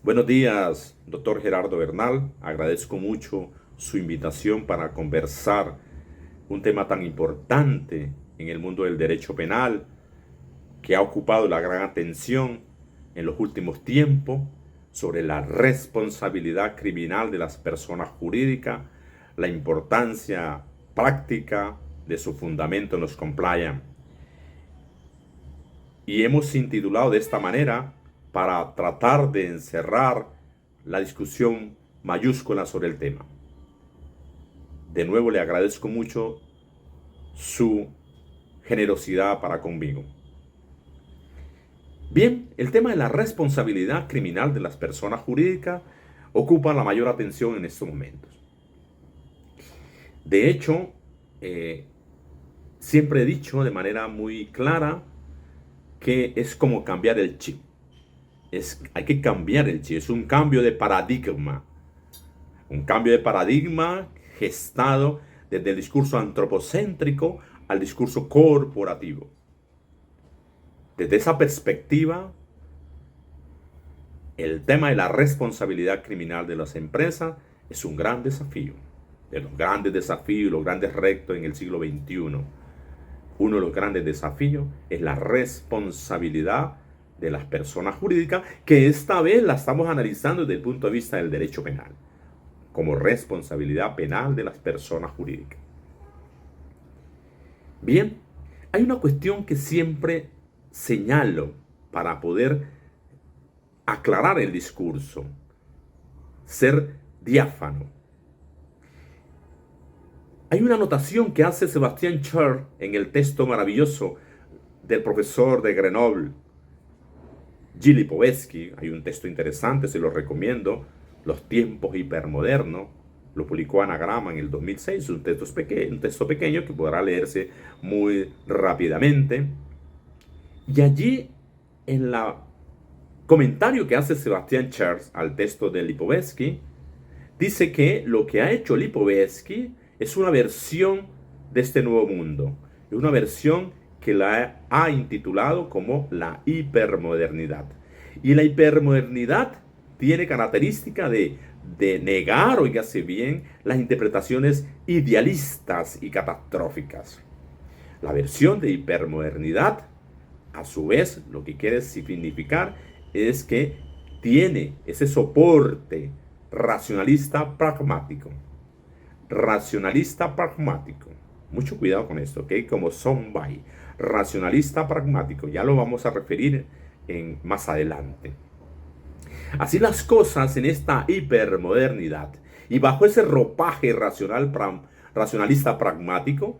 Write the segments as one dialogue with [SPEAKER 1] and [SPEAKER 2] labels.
[SPEAKER 1] Buenos días, doctor Gerardo Bernal. Agradezco mucho su invitación para conversar un tema tan importante en el mundo del derecho penal que ha ocupado la gran atención en los últimos tiempos sobre la responsabilidad criminal de las personas jurídicas, la importancia práctica de su fundamento en los compliance. Y hemos intitulado de esta manera para tratar de encerrar la discusión mayúscula sobre el tema. De nuevo le agradezco mucho su generosidad para conmigo. Bien, el tema de la responsabilidad criminal de las personas jurídicas ocupa la mayor atención en estos momentos. De hecho, siempre he dicho de manera muy clara que es como cambiar el chip. Hay que cambiar el chip, es un cambio de paradigma. Un cambio de paradigma gestado desde el discurso antropocéntrico al discurso corporativo. Desde esa perspectiva, el tema de la responsabilidad criminal de las empresas es un gran desafío. De los grandes desafíos, los grandes retos en el siglo XXI. Uno de los grandes desafíos es la responsabilidad de las personas jurídicas, que esta vez la estamos analizando desde el punto de vista del derecho penal, como responsabilidad penal de las personas jurídicas. Bien, hay una cuestión que siempre señalo para poder aclarar el discurso, ser diáfano. Hay una anotación que hace Sebastián Charles en el texto maravilloso del profesor de Grenoble, Gilles Lipovetsky. Hay un texto interesante, se lo recomiendo, Los tiempos hipermodernos. Lo publicó Anagrama en el 2006, un texto pequeño que podrá leerse muy rápidamente. Y allí, en el comentario que hace Sebastián Charles al texto de Lipovetsky, dice que lo que ha hecho Lipovetsky es una versión de este nuevo mundo. Es una versión que la ha intitulado como la hipermodernidad. Y la hipermodernidad tiene característica de negar, oígase bien, las interpretaciones idealistas y catastróficas. La versión de hipermodernidad, a su vez, lo que quiere significar es que tiene ese soporte racionalista pragmático. Racionalista pragmático. Mucho cuidado con esto, ¿ok? Como soundbite. Racionalista pragmático. Ya lo vamos a referir más adelante. Así las cosas en esta hipermodernidad y bajo ese ropaje racionalista pragmático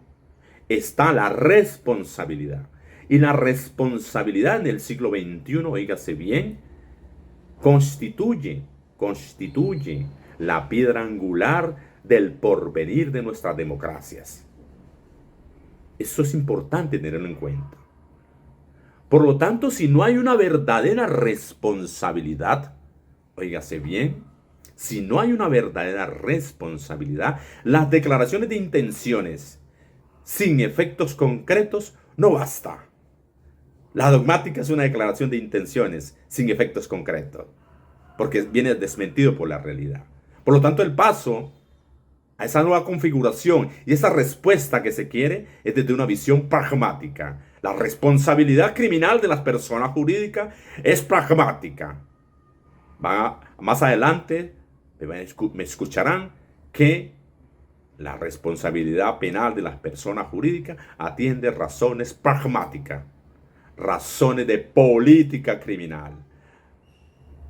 [SPEAKER 1] está la responsabilidad. Y la responsabilidad en el siglo XXI, oígase bien, constituye la piedra angular del porvenir de nuestras democracias. Eso es importante tenerlo en cuenta. Por lo tanto, si no hay una verdadera responsabilidad, oígase bien, si no hay una verdadera responsabilidad, las declaraciones de intenciones sin efectos concretos no basta. La dogmática es una declaración de intenciones sin efectos concretos, porque viene desmentido por la realidad. Por lo tanto, el paso a esa nueva configuración y esa respuesta que se quiere es desde una visión pragmática. La responsabilidad criminal de las personas jurídicas es pragmática. Más adelante me escucharán que la responsabilidad penal de las personas jurídicas atiende razones pragmáticas, razones de política criminal,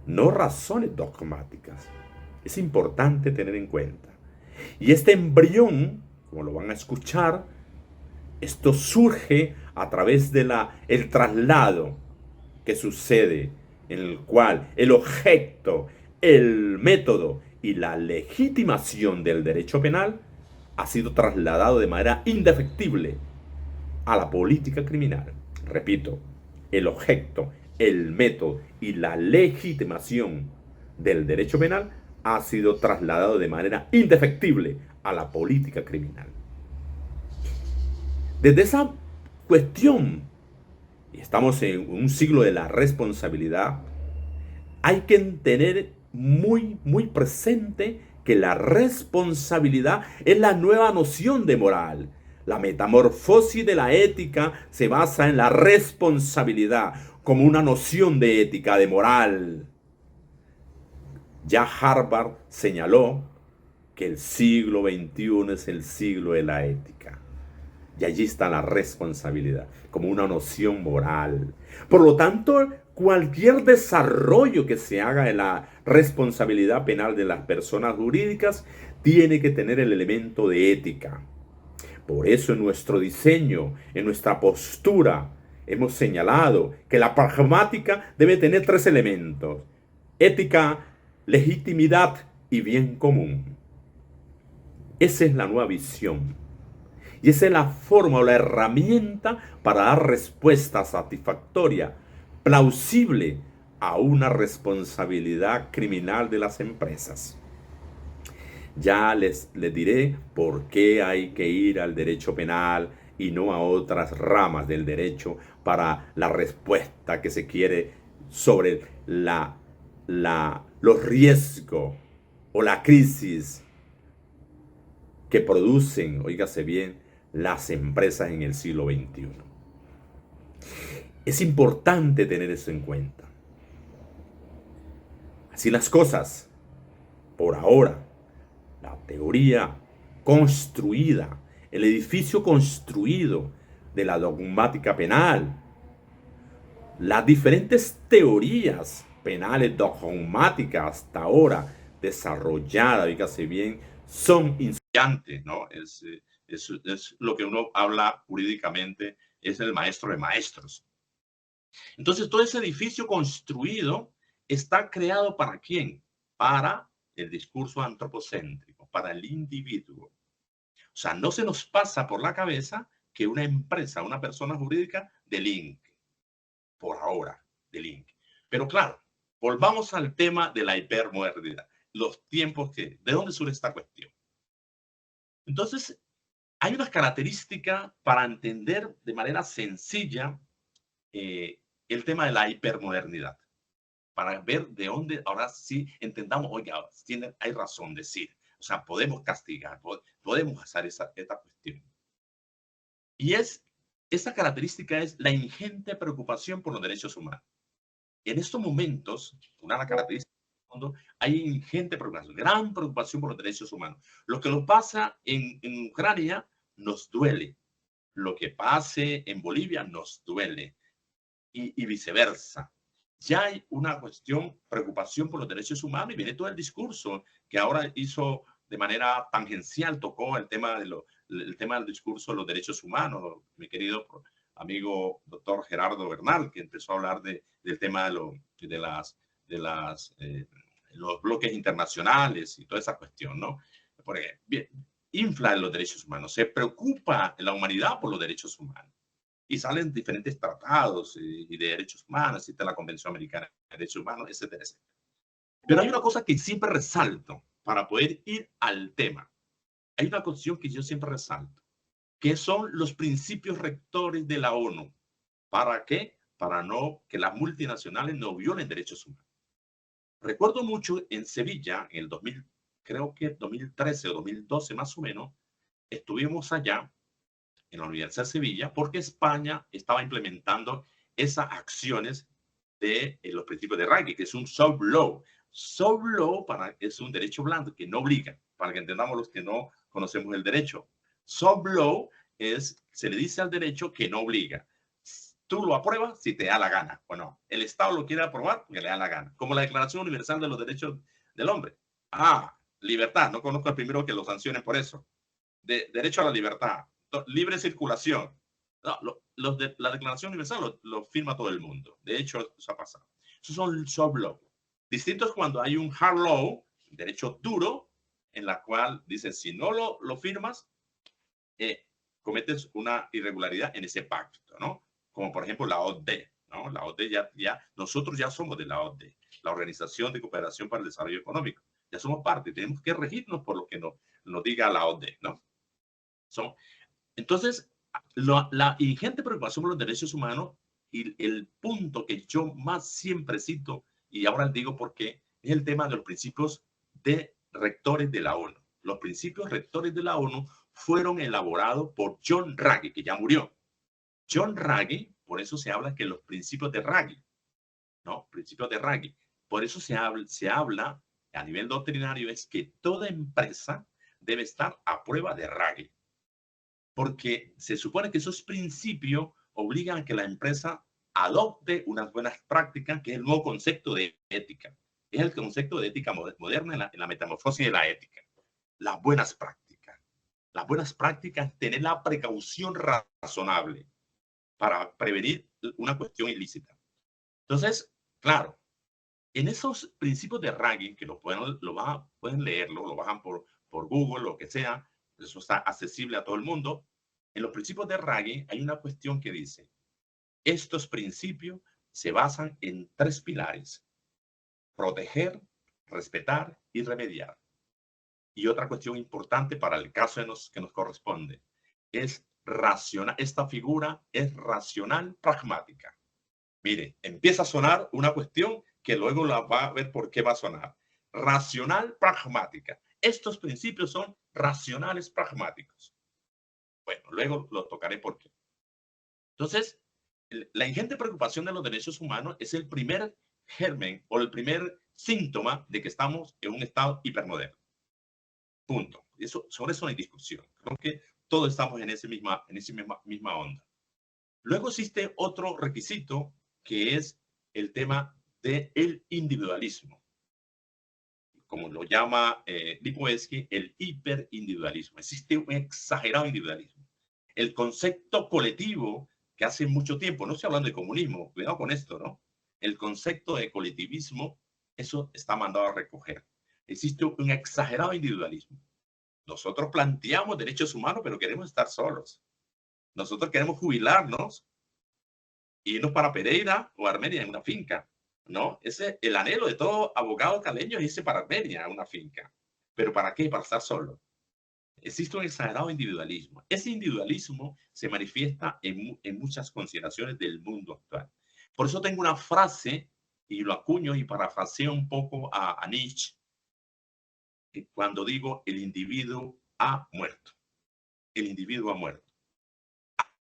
[SPEAKER 1] no razones dogmáticas. Es importante tener en cuenta. Y este embrión, como lo van a escuchar, esto surge a través de el traslado que sucede, en el cual el objeto, el método y la legitimación del derecho penal ha sido trasladado de manera indefectible a la política criminal. Repito, el objeto, el método y la legitimación del derecho penal ha sido trasladado de manera indefectible a la política criminal. Desde esa cuestión, y estamos en un siglo de la responsabilidad, hay que tener muy presente que la responsabilidad es la nueva noción de moral. La metamorfosis de la ética se basa en la responsabilidad como una noción de ética, de moral. Ya Harvard señaló que el siglo XXI es el siglo de la ética. Y allí está la responsabilidad, como una noción moral. Por lo tanto, cualquier desarrollo que se haga de la responsabilidad penal de las personas jurídicas tiene que tener el elemento de ética. Por eso en nuestro diseño, en nuestra postura, hemos señalado que la pragmática debe tener tres elementos: ética, legitimidad y bien común. Esa es la nueva visión. Y esa es la forma o la herramienta para dar respuesta satisfactoria, plausible a una responsabilidad criminal de las empresas. Ya les diré por qué hay que ir al derecho penal y no a otras ramas del derecho para la respuesta que se quiere sobre los riesgos o la crisis que producen, oígase bien, las empresas en el siglo XXI. Es importante tener eso en cuenta. Así las cosas, por ahora, la teoría construida, el edificio construido de la dogmática penal, las diferentes teorías penales dogmáticas hasta ahora desarrolladas, fíjate bien, son insuficientes, ¿no? Es lo que uno habla jurídicamente, es el maestro de maestros. Entonces, todo ese edificio construido está creado ¿para quién? Para el discurso antropocéntrico, para el individuo. O sea, no se nos pasa por la cabeza que una empresa, una persona jurídica delinque, por ahora, delinque. Pero claro, volvamos al tema de la hipermodernidad, los tiempos que, ¿de dónde surge esta cuestión? Entonces, hay unas características para entender de manera sencilla el tema de la hipermodernidad, para ver de dónde ahora sí entendamos, oiga, hay razón de decir, o sea, podemos castigar, podemos hacer esta cuestión. Y esa característica es la ingente preocupación por los derechos humanos. En estos momentos, una de las características del mundo, hay ingente preocupación, gran preocupación por los derechos humanos. Lo que nos pasa en Ucrania nos duele. Lo que pase en Bolivia nos duele. Y viceversa. Ya hay una cuestión, preocupación por los derechos humanos y viene todo el discurso que ahora hizo de manera tangencial, tocó el tema, el tema del discurso de los derechos humanos, mi querido amigo doctor Gerardo Bernal, que empezó a hablar del tema de los bloques internacionales y toda esa cuestión, ¿no? Porque infla los derechos humanos, se preocupa en la humanidad por los derechos humanos. Y salen diferentes tratados y de derechos humanos, y está la Convención Americana de Derechos Humanos, etcétera, etcétera. Pero hay una cosa que siempre resalto para poder ir al tema. Hay una cuestión que yo siempre resalto, que son los principios rectores de la ONU. ¿Para qué? Para no que las multinacionales no violen derechos humanos. Recuerdo mucho en Sevilla, en el 2000, creo que 2013 o 2012 más o menos, estuvimos allá en la Universidad de Sevilla, porque España estaba implementando esas acciones de los principios de Ruggie, que es un soft law. Soft law es un derecho blando que no obliga, para que entendamos los que no conocemos el derecho. Soft law se le dice al derecho que no obliga. Tú lo apruebas si te da la gana o no. El Estado lo quiere aprobar porque le da la gana. Como la Declaración Universal de los Derechos del Hombre. Libertad. No conozco al primero que lo sancione por eso. Derecho a la libertad. Libre circulación. No, la Declaración Universal lo firma todo el mundo. De hecho, eso ha pasado. Esos son soft law. Distinto es cuando hay un hard law, derecho duro, en la cual dice, si no lo firmas, cometes una irregularidad en ese pacto, ¿no? Como por ejemplo la OCDE, ¿no? La OCDE nosotros ya somos de la OCDE, la Organización de Cooperación para el Desarrollo Económico. Ya somos parte, tenemos que regirnos por lo que nos diga la OCDE, ¿no? Entonces, la ingente preocupación por los derechos humanos y el punto que yo más siempre cito y ahora les digo por qué, es el tema de los principios de rectores de la ONU. Los principios rectores de la ONU fueron elaborados por John Ruggie, que ya murió. John Ruggie, por eso se habla que los principios de Ruggie, ¿no? Principios de Ruggie. Por eso se habla a nivel doctrinario es que toda empresa debe estar a prueba de Ruggie, porque se supone que esos principios obligan a que la empresa adopte unas buenas prácticas, que es el nuevo concepto de ética. Es el concepto de ética moderna en la metamorfosis de la ética. Las buenas prácticas. Las buenas prácticas, tener la precaución razonable para prevenir una cuestión ilícita. Entonces, claro, en esos principios de Ruggie, que pueden leerlo, lo bajan por Google, lo que sea, eso está accesible a todo el mundo. En los principios de Ruggie hay una cuestión que dice, estos principios se basan en 3 pilares: proteger, respetar y remediar. Y otra cuestión importante para el caso que nos corresponde es racional. Esta figura es racional pragmática. Mire, empieza a sonar una cuestión que luego la va a ver por qué va a sonar. Racional pragmática. Estos principios son racionales pragmáticos. Bueno, luego lo tocaré por qué. Entonces, la ingente preocupación de los derechos humanos es el primer germen o el primer síntoma de que estamos en un estado hipermoderno. Punto. Sobre eso no hay discusión. Creo que todos estamos en esa misma onda. Luego existe otro requisito que es el tema del individualismo. Como lo llama Lipovetsky, el hiperindividualismo. Existe un exagerado individualismo. El concepto colectivo, que hace mucho tiempo, no estoy hablando de comunismo, cuidado con esto, ¿no? El concepto de colectivismo, eso está mandado a recoger. Existe un exagerado individualismo. Nosotros planteamos derechos humanos, pero queremos estar solos. Nosotros queremos jubilarnos, irnos para Pereira o Armenia en una finca, ¿no? Ese el anhelo de todo abogado caleño es irse para Armenia, a una finca. ¿Pero para qué? Para estar solo. Existe un exagerado individualismo. Ese individualismo se manifiesta en muchas consideraciones del mundo actual. Por eso tengo una frase, y lo acuño y parafraseo un poco a Nietzsche, cuando digo el individuo ha muerto. El individuo ha muerto.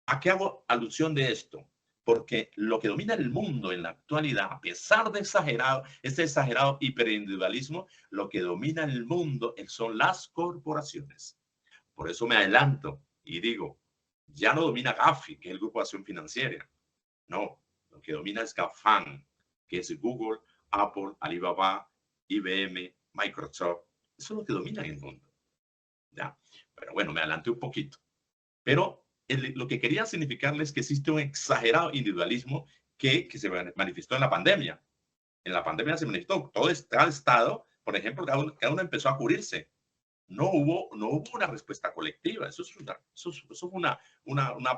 [SPEAKER 1] ¿A qué hago alusión de esto? Porque lo que domina el mundo en la actualidad, a pesar de ese exagerado hiperindividualismo, lo que domina el mundo son las corporaciones. Por eso me adelanto y digo, ya no domina Gafi, que es el Grupo de Acción Financiera. No, lo que domina es GAFAM, que es Google, Apple, Alibaba, IBM, Microsoft. Eso es lo que domina en el mundo. ¿Ya? Pero bueno, me adelanté un poquito. Pero lo que quería significarles es que existe un exagerado individualismo que se manifestó en la pandemia. En la pandemia se manifestó todo el estado, por ejemplo, cada uno empezó a cubrirse. No hubo una respuesta colectiva. Eso es una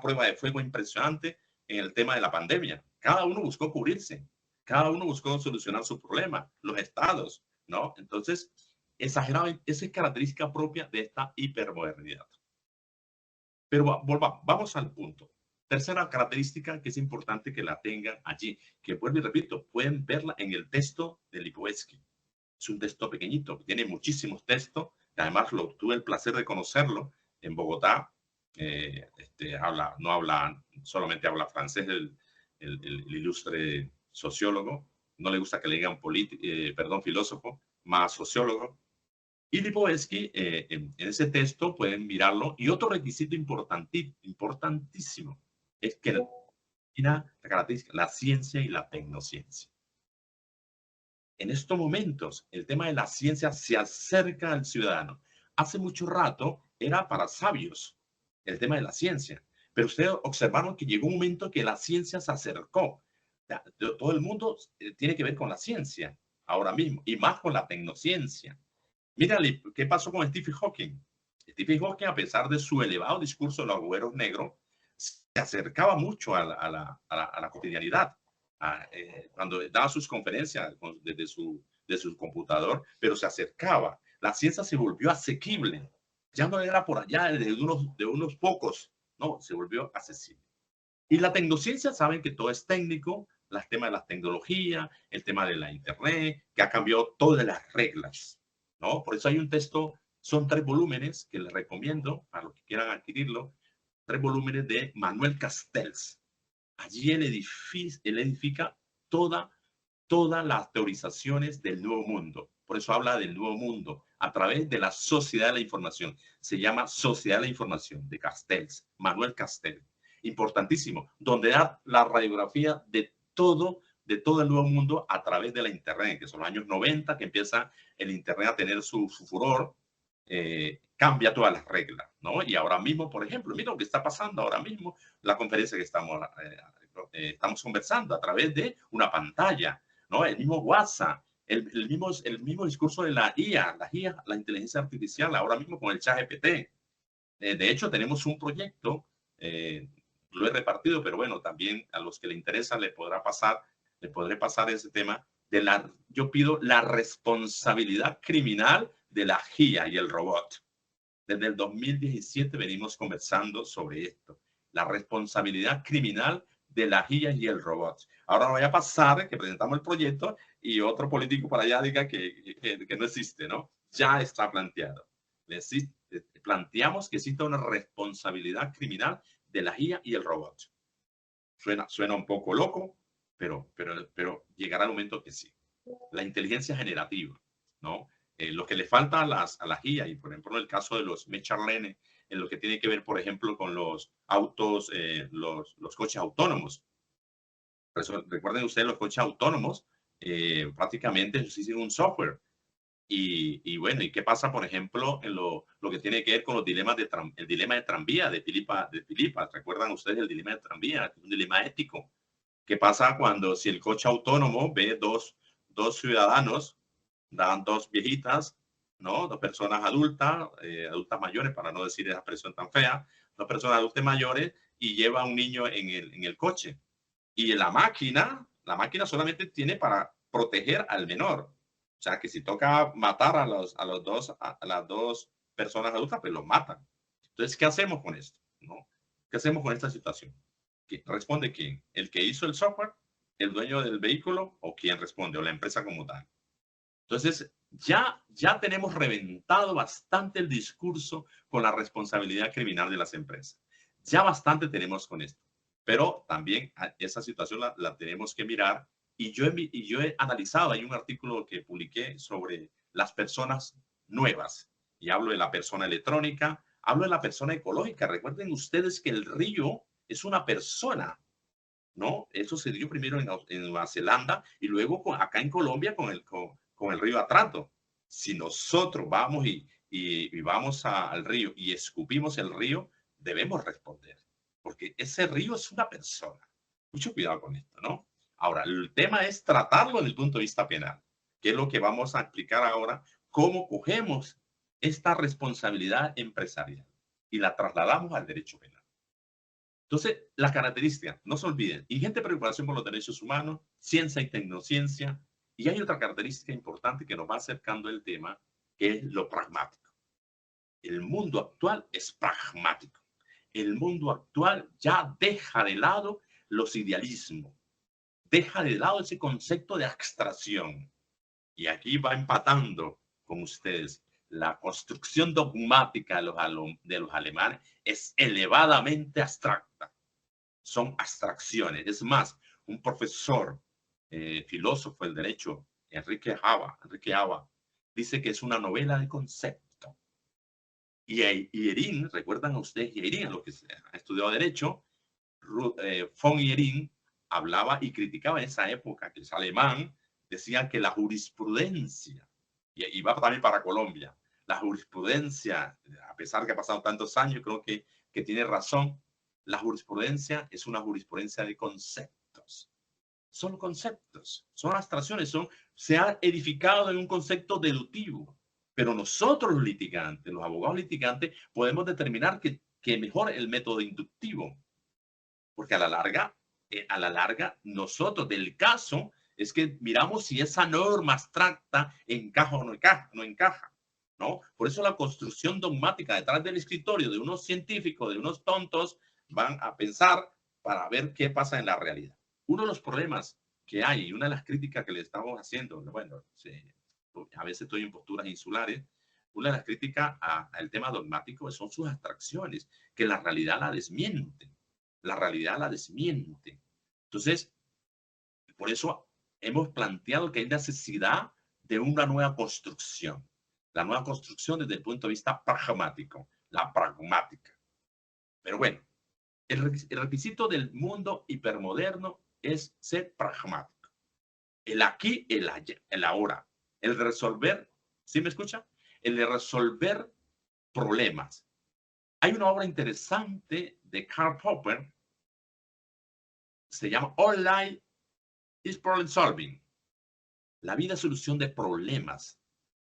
[SPEAKER 1] prueba de fuego impresionante en el tema de la pandemia. Cada uno buscó cubrirse. Cada uno buscó solucionar su problema. Los estados, ¿no? Entonces, exagerado, esa es característica propia de esta hipermodernidad. Pero vamos al punto. Tercera característica que es importante que la tengan allí, que vuelvo y repito, pueden verla en el texto de Lipovetsky. Es un texto pequeñito, tiene muchísimos textos, y además tuve el placer de conocerlo en Bogotá. Solamente habla francés el ilustre sociólogo. No le gusta que le digan filósofo, más sociólogo. Y Lipovetsky, en ese texto pueden mirarlo. Y otro requisito importantísimo es que la característica, la ciencia y la tecnociencia. En estos momentos, el tema de la ciencia se acerca al ciudadano. Hace mucho rato era para sabios el tema de la ciencia, pero ustedes observaron que llegó un momento que la ciencia se acercó. Todo el mundo tiene que ver con la ciencia ahora mismo, y más con la tecnociencia. Mírale, ¿qué pasó con Stephen Hawking? Stephen Hawking, a pesar de su elevado discurso de los agujeros negros, se acercaba mucho a la cotidianidad. Cuando daba sus conferencias desde su computador, pero se acercaba. La ciencia se volvió asequible. Ya no era por allá de unos pocos, no, se volvió accesible. Y la tecnociencia, saben que todo es técnico, el tema de la tecnología, el tema de la internet, que ha cambiado todas las reglas, ¿no? Por eso hay un texto, son 3 volúmenes que les recomiendo para los que quieran adquirirlo, 3 volúmenes de Manuel Castells. Allí él edifica todas las teorizaciones del nuevo mundo. Por eso habla del nuevo mundo a través de la sociedad de la información. Se llama Sociedad de la Información de Castells, Manuel Castells. Importantísimo, donde da la radiografía de todo el nuevo mundo a través de la Internet, que son los años 90, que empieza el Internet a tener su furor, cambia todas las reglas, ¿no? Y ahora mismo, por ejemplo, mira lo que está pasando ahora mismo, la conferencia que estamos conversando a través de una pantalla, ¿no? El mismo WhatsApp, el mismo discurso de la IA, la inteligencia artificial, ahora mismo con el ChatGPT. De hecho, tenemos un proyecto, lo he repartido, pero bueno, también a los que le interesa le podré pasar ese tema yo pido la responsabilidad criminal de la IA y el robot. Desde el 2017 venimos conversando sobre esto, la responsabilidad criminal de la IA y el robot. Ahora no vaya a pasar que presentamos el proyecto y otro político para allá diga que no existe, ¿no? Ya está planteado. Planteamos que existe una responsabilidad criminal de la IA y el robot. Suena un poco loco, pero llegará el momento que sí. La inteligencia generativa, ¿no? Lo que le falta a las IA, y por ejemplo en el caso de los machine learning, en lo que tiene que ver, por ejemplo, con los autos, los coches autónomos. Recuerden ustedes, los coches autónomos prácticamente existen un software. Y bueno, ¿y qué pasa, por ejemplo, en lo que tiene que ver con los dilemas el dilema de tranvía de Filipa? ¿Recuerdan ustedes el dilema de tranvía? Un dilema ético. ¿Qué pasa si el coche autónomo ve dos ciudadanos, dan 2 viejitas, ¿no? 2 personas adultas mayores, para no decir esa expresión tan fea, 2 personas adultas mayores, y lleva a un niño en el coche? Y la máquina solamente tiene para proteger al menor. O sea, que si toca matar a las dos personas adultas, pues los matan. Entonces, ¿qué hacemos con esto? ¿No? ¿Qué hacemos con esta situación? ¿Responde quién? ¿El que hizo el software? ¿El dueño del vehículo? ¿O quién responde? ¿O la empresa como tal? Entonces, ya tenemos reventado bastante el discurso con la responsabilidad criminal de las empresas. Ya bastante tenemos con esto. Pero también esa situación la tenemos que mirar. Y yo he analizado, hay un artículo que publiqué sobre las personas nuevas. Y hablo de la persona electrónica, hablo de la persona ecológica. Recuerden ustedes que el río es una persona, ¿no? Eso se dio primero en Nueva Zelanda y luego acá en Colombia con el río Atrato. Si nosotros vamos y vamos al río y escupimos el río, debemos responder, porque ese río es una persona. Mucho cuidado con esto, ¿no? Ahora, el tema es tratarlo desde el punto de vista penal, que es lo que vamos a explicar ahora, cómo cogemos esta responsabilidad empresarial y la trasladamos al derecho penal. Entonces, las características, no se olviden, ingente preocupación por los derechos humanos, ciencia y tecnociencia, y hay otra característica importante que nos va acercando el tema, que es lo pragmático. El mundo actual es pragmático. El mundo actual ya deja de lado los idealismos, deja de lado ese concepto de abstracción. Y aquí va empatando con ustedes. La construcción dogmática de los alemanes es elevadamente abstracta. Son abstracciones. Es más, un profesor, filósofo del derecho, Enrique Ava, dice que es una novela de concepto. Y Hierin, recuerdan a ustedes Hierin, a los que han estudiado derecho, von Hierin hablaba y criticaba en esa época, que es alemán, decía que la jurisprudencia, y va también para Colombia, la jurisprudencia, a pesar que ha pasado tantos años, creo que tiene razón, la jurisprudencia es una jurisprudencia de conceptos. Son conceptos, son abstracciones, se ha edificado en un concepto deductivo. Pero nosotros los litigantes, los abogados litigantes, podemos determinar que mejor el método inductivo. Porque a la larga, nosotros del caso es que miramos si esa norma abstracta encaja o no encaja, ¿no? Por eso la construcción dogmática detrás del escritorio de unos científicos, de unos tontos, van a pensar para ver qué pasa en la realidad. Uno de los problemas que hay, una de las críticas que le estamos haciendo, bueno, a veces estoy en posturas insulares, una de las críticas al tema dogmático son sus abstracciones, que la realidad la desmiente. La realidad la desmiente. Entonces, por eso hemos planteado que hay necesidad de una nueva construcción. La nueva construcción desde el punto de vista pragmático, la pragmática. Pero bueno, el requisito del mundo hipermoderno es ser pragmático. El aquí, el allá, el ahora. El de resolver, ¿sí me escucha? El de resolver problemas. Hay una obra interesante de Karl Popper, se llama All Life is Problem Solving. La vida es solución de problemas.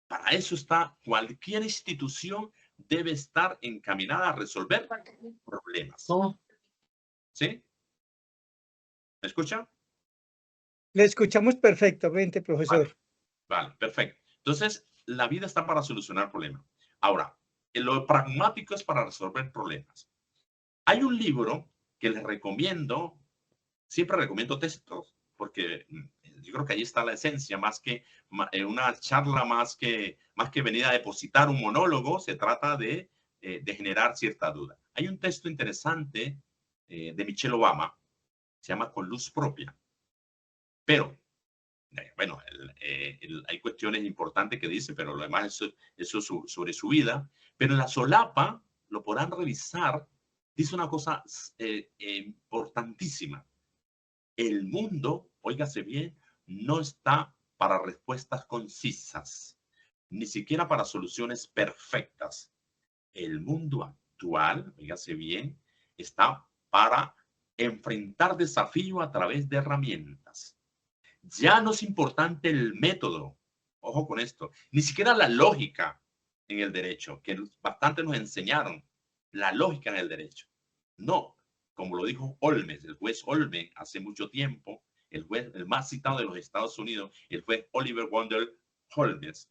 [SPEAKER 1] Para eso está, cualquier institución debe estar encaminada a resolver problemas. ¿Sí? ¿Me escucha?
[SPEAKER 2] Le escuchamos perfectamente, profesor.
[SPEAKER 1] Vale, perfecto. Entonces, la vida está para solucionar problemas. Ahora, lo pragmático es para resolver problemas. Hay un libro que les recomiendo, siempre recomiendo textos, porque yo creo que ahí está la esencia, más que una charla, más que venir a depositar un monólogo, se trata de generar cierta duda. Hay un texto interesante de Michelle Obama, se llama Con Luz Propia, pero bueno, hay cuestiones importantes que dice, pero lo demás eso sobre su vida. Pero en la solapa, lo podrán revisar, dice una cosa importantísima. El mundo, óigase bien, no está para respuestas concisas, ni siquiera para soluciones perfectas. El mundo actual, óigase bien, está para enfrentar desafíos a través de herramientas. Ya no es importante el método, ojo con esto, ni siquiera la lógica en el derecho, que bastante nos enseñaron, la lógica en el derecho. No, como lo dijo Holmes, el juez Holmes hace mucho tiempo, el juez, el más citado de los Estados Unidos, el juez Oliver Wendell Holmes,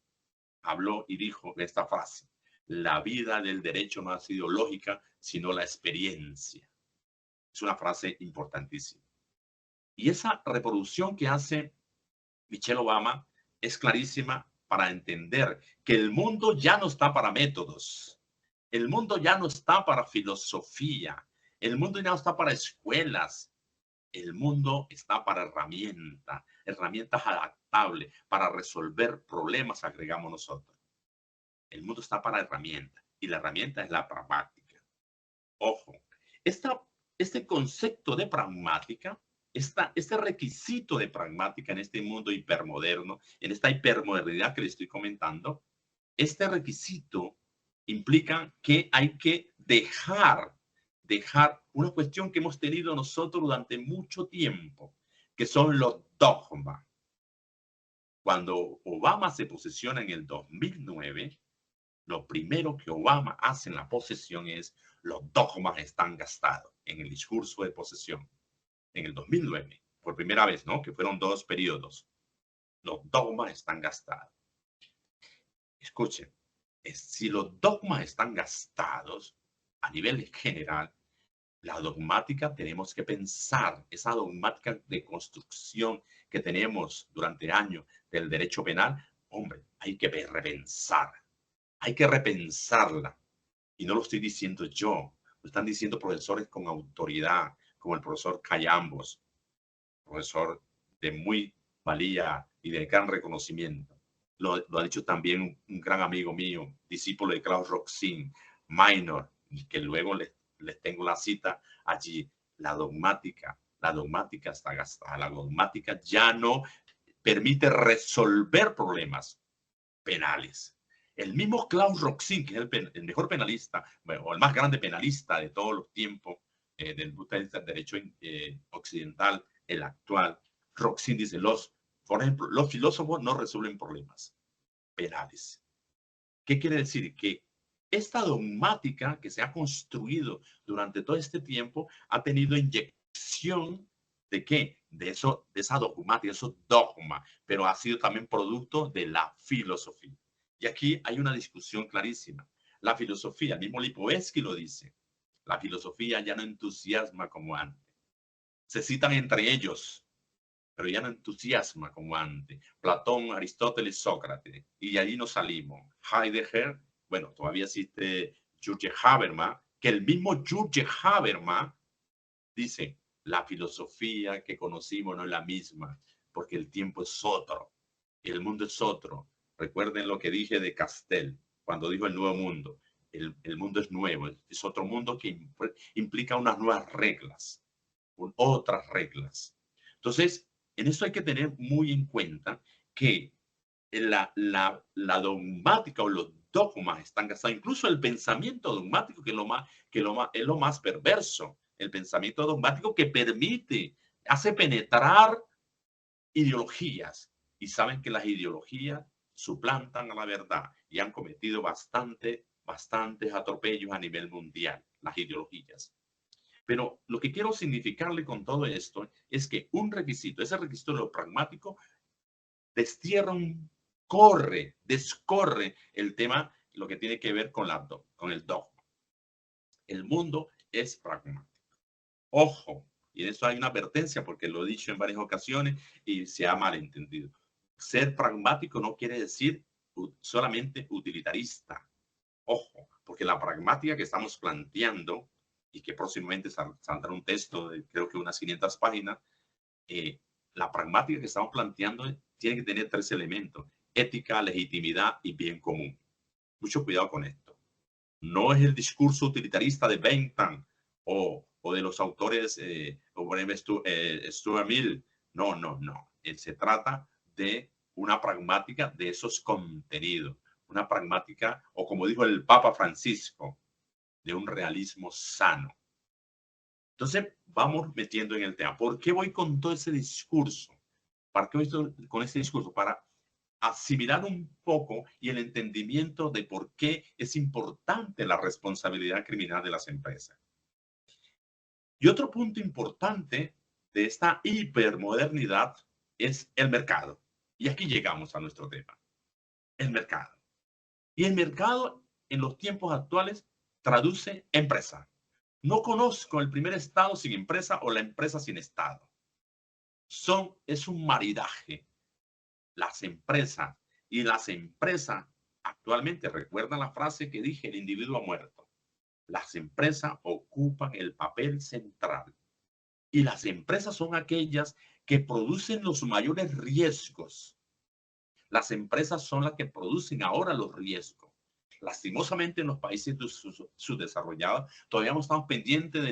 [SPEAKER 1] habló y dijo esta frase: la vida del derecho no ha sido lógica, sino la experiencia. Es una frase importantísima. Y esa reproducción que hace Michelle Obama es clarísima para entender que el mundo ya no está para métodos, el mundo ya no está para filosofía, el mundo ya no está para escuelas, el mundo está para herramientas, herramientas adaptables para resolver problemas, agregamos nosotros. El mundo está para herramientas y la herramienta es la pragmática. Ojo, este concepto de pragmática, este requisito de pragmática en este mundo hipermoderno, en esta hipermodernidad que le estoy comentando, este requisito implica que hay que dejar una cuestión que hemos tenido nosotros durante mucho tiempo, que son los dogmas. Cuando Obama se posesiona en el 2009, lo primero que Obama hace en la posesión es: los dogmas están gastados, en el discurso de posesión. En el 2009, por primera vez, ¿no? Que fueron 2 periodos. Los dogmas están gastados. Escuchen, si los dogmas están gastados a nivel general, la dogmática tenemos que pensar, esa dogmática de construcción que tenemos durante años del derecho penal, hombre, hay que repensar. Hay que repensarla. Y no lo estoy diciendo yo, lo están diciendo profesores con autoridad, como el profesor Cayambos, profesor de muy valía y de gran reconocimiento. Lo ha dicho también un gran amigo mío, discípulo de Klaus Roxin, Minor, que luego les tengo la cita allí. La dogmática está gastada. La dogmática ya no permite resolver problemas penales. El mismo Klaus Roxin, que es el mejor penalista, bueno, o el más grande penalista de todos los tiempos del derecho occidental, el actual, Roxin dice: por ejemplo, los filósofos no resuelven problemas penales. ¿Qué quiere decir? Que esta dogmática que se ha construido durante todo este tiempo ha tenido inyección ¿de qué? De esa dogmática, de esos dogmas, pero ha sido también producto de la filosofía. Y aquí hay una discusión clarísima. La filosofía, el mismo Lipovetsky lo dice, la filosofía ya no entusiasma como antes. Se citan entre ellos, pero ya no entusiasma como antes. Platón, Aristóteles, Sócrates, y de allí nos salimos. Heidegger, bueno, todavía existe Jürgen Habermas, que el mismo Jürgen Habermas dice, la filosofía que conocimos no es la misma, porque el tiempo es otro, y el mundo es otro. Recuerden lo que dije de Castell, cuando dijo el nuevo mundo. El mundo es nuevo, es otro mundo que implica unas nuevas reglas, otras reglas. Entonces, en eso hay que tener muy en cuenta que la dogmática o los dogmas están gastados, incluso el pensamiento dogmático, que es lo más perverso, el pensamiento dogmático que permite, hace penetrar ideologías, y saben que las ideologías suplantan a la verdad y han cometido bastantes atropellos a nivel mundial, las ideologías. Pero lo que quiero significarle con todo esto es que un requisito, ese requisito de lo pragmático, destierra descorre el tema, lo que tiene que ver con el dogma. El mundo es pragmático. Ojo, y en eso hay una advertencia porque lo he dicho en varias ocasiones y se ha malentendido. Ser pragmático no quiere decir solamente utilitarista. Ojo, porque la pragmática que estamos planteando y que próximamente saldrá un texto de creo que unas 500 páginas, la pragmática que estamos planteando tiene que tener 3 elementos: ética, legitimidad y bien común. Mucho cuidado con esto. No es el discurso utilitarista de Bentham o de los autores, o por ejemplo Stuart Mill. No, no, no. Se trata de una pragmática de esos contenidos. Una pragmática, o como dijo el Papa Francisco, de un realismo sano. Entonces, vamos metiendo en el tema. ¿Por qué voy con todo ese discurso? ¿Para qué voy con ese discurso? Para asimilar un poco y el entendimiento de por qué es importante la responsabilidad criminal de las empresas. Y otro punto importante de esta hipermodernidad es el mercado. Y aquí llegamos a nuestro tema. El mercado. Y el mercado en los tiempos actuales traduce empresa. No conozco el primer estado sin empresa o la empresa sin estado. Es un maridaje. Las empresas actualmente, recuerdan la frase que dije, el individuo ha muerto. Las empresas ocupan el papel central. Y las empresas son aquellas que producen los mayores riesgos. Las empresas son las que producen ahora los riesgos. Lastimosamente en los países subdesarrollados todavía no estamos pendientes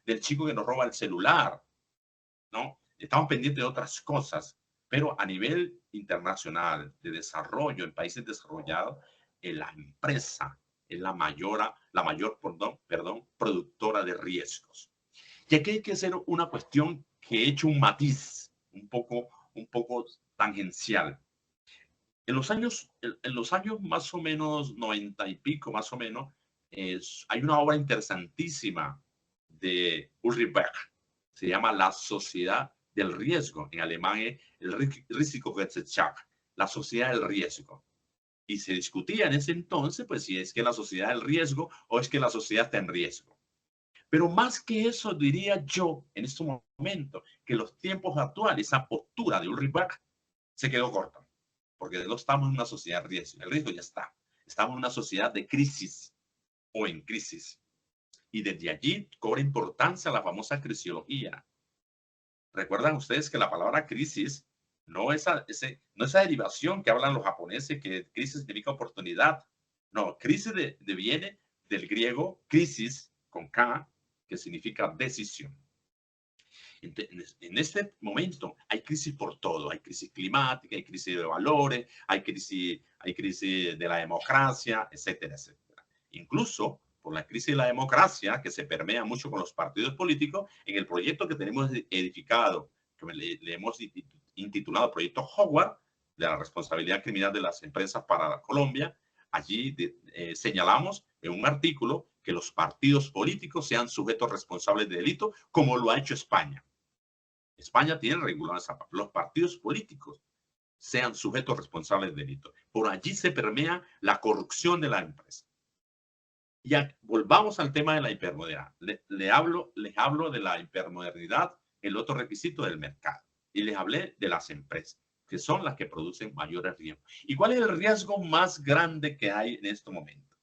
[SPEAKER 1] del chico que nos roba el celular, ¿no? Estamos pendientes de otras cosas, pero a nivel internacional de desarrollo en países desarrollados, la empresa es la mayor productora de riesgos. Y aquí hay que hacer una cuestión que he hecho un matiz un poco tangencial. En los años más o menos 90 y pico, más o menos, hay una obra interesantísima de Ulrich Beck. Se llama La Sociedad del Riesgo. En alemán es el Risikogesellschaft, la sociedad del riesgo. Y se discutía en ese entonces, pues, si es que la sociedad del riesgo o es que la sociedad está en riesgo. Pero más que eso, diría yo, en este momento, que los tiempos actuales, esa postura de Ulrich Beck se quedó corta. Porque no estamos en una sociedad de riesgo. El riesgo ya está. Estamos en una sociedad de crisis o en crisis. Y desde allí cobra importancia la famosa crisiología. Recuerdan ustedes que la palabra crisis no es esa derivación que hablan los japoneses, que crisis significa oportunidad. No, crisis viene del griego crisis con K, que significa decisión. En este momento hay crisis por todo. Hay crisis climática, hay crisis de valores, hay crisis de la democracia, etcétera, etcétera. Incluso por la crisis de la democracia, que se permea mucho con los partidos políticos, en el proyecto que tenemos edificado, que le hemos intitulado Proyecto Howard, de la responsabilidad criminal de las empresas para Colombia, allí señalamos en un artículo que los partidos políticos sean sujetos responsables de delito, como lo ha hecho España. España tiene reguladas los partidos políticos sean sujetos responsables de delito. Por allí se permea la corrupción de la empresa. Ya volvamos al tema de la hipermodernidad. Les hablo de la hipermodernidad, el otro requisito del mercado. y les hablé de las empresas, que son las que producen mayores riesgos. ¿Y cuál es el riesgo más grande que hay en este momento?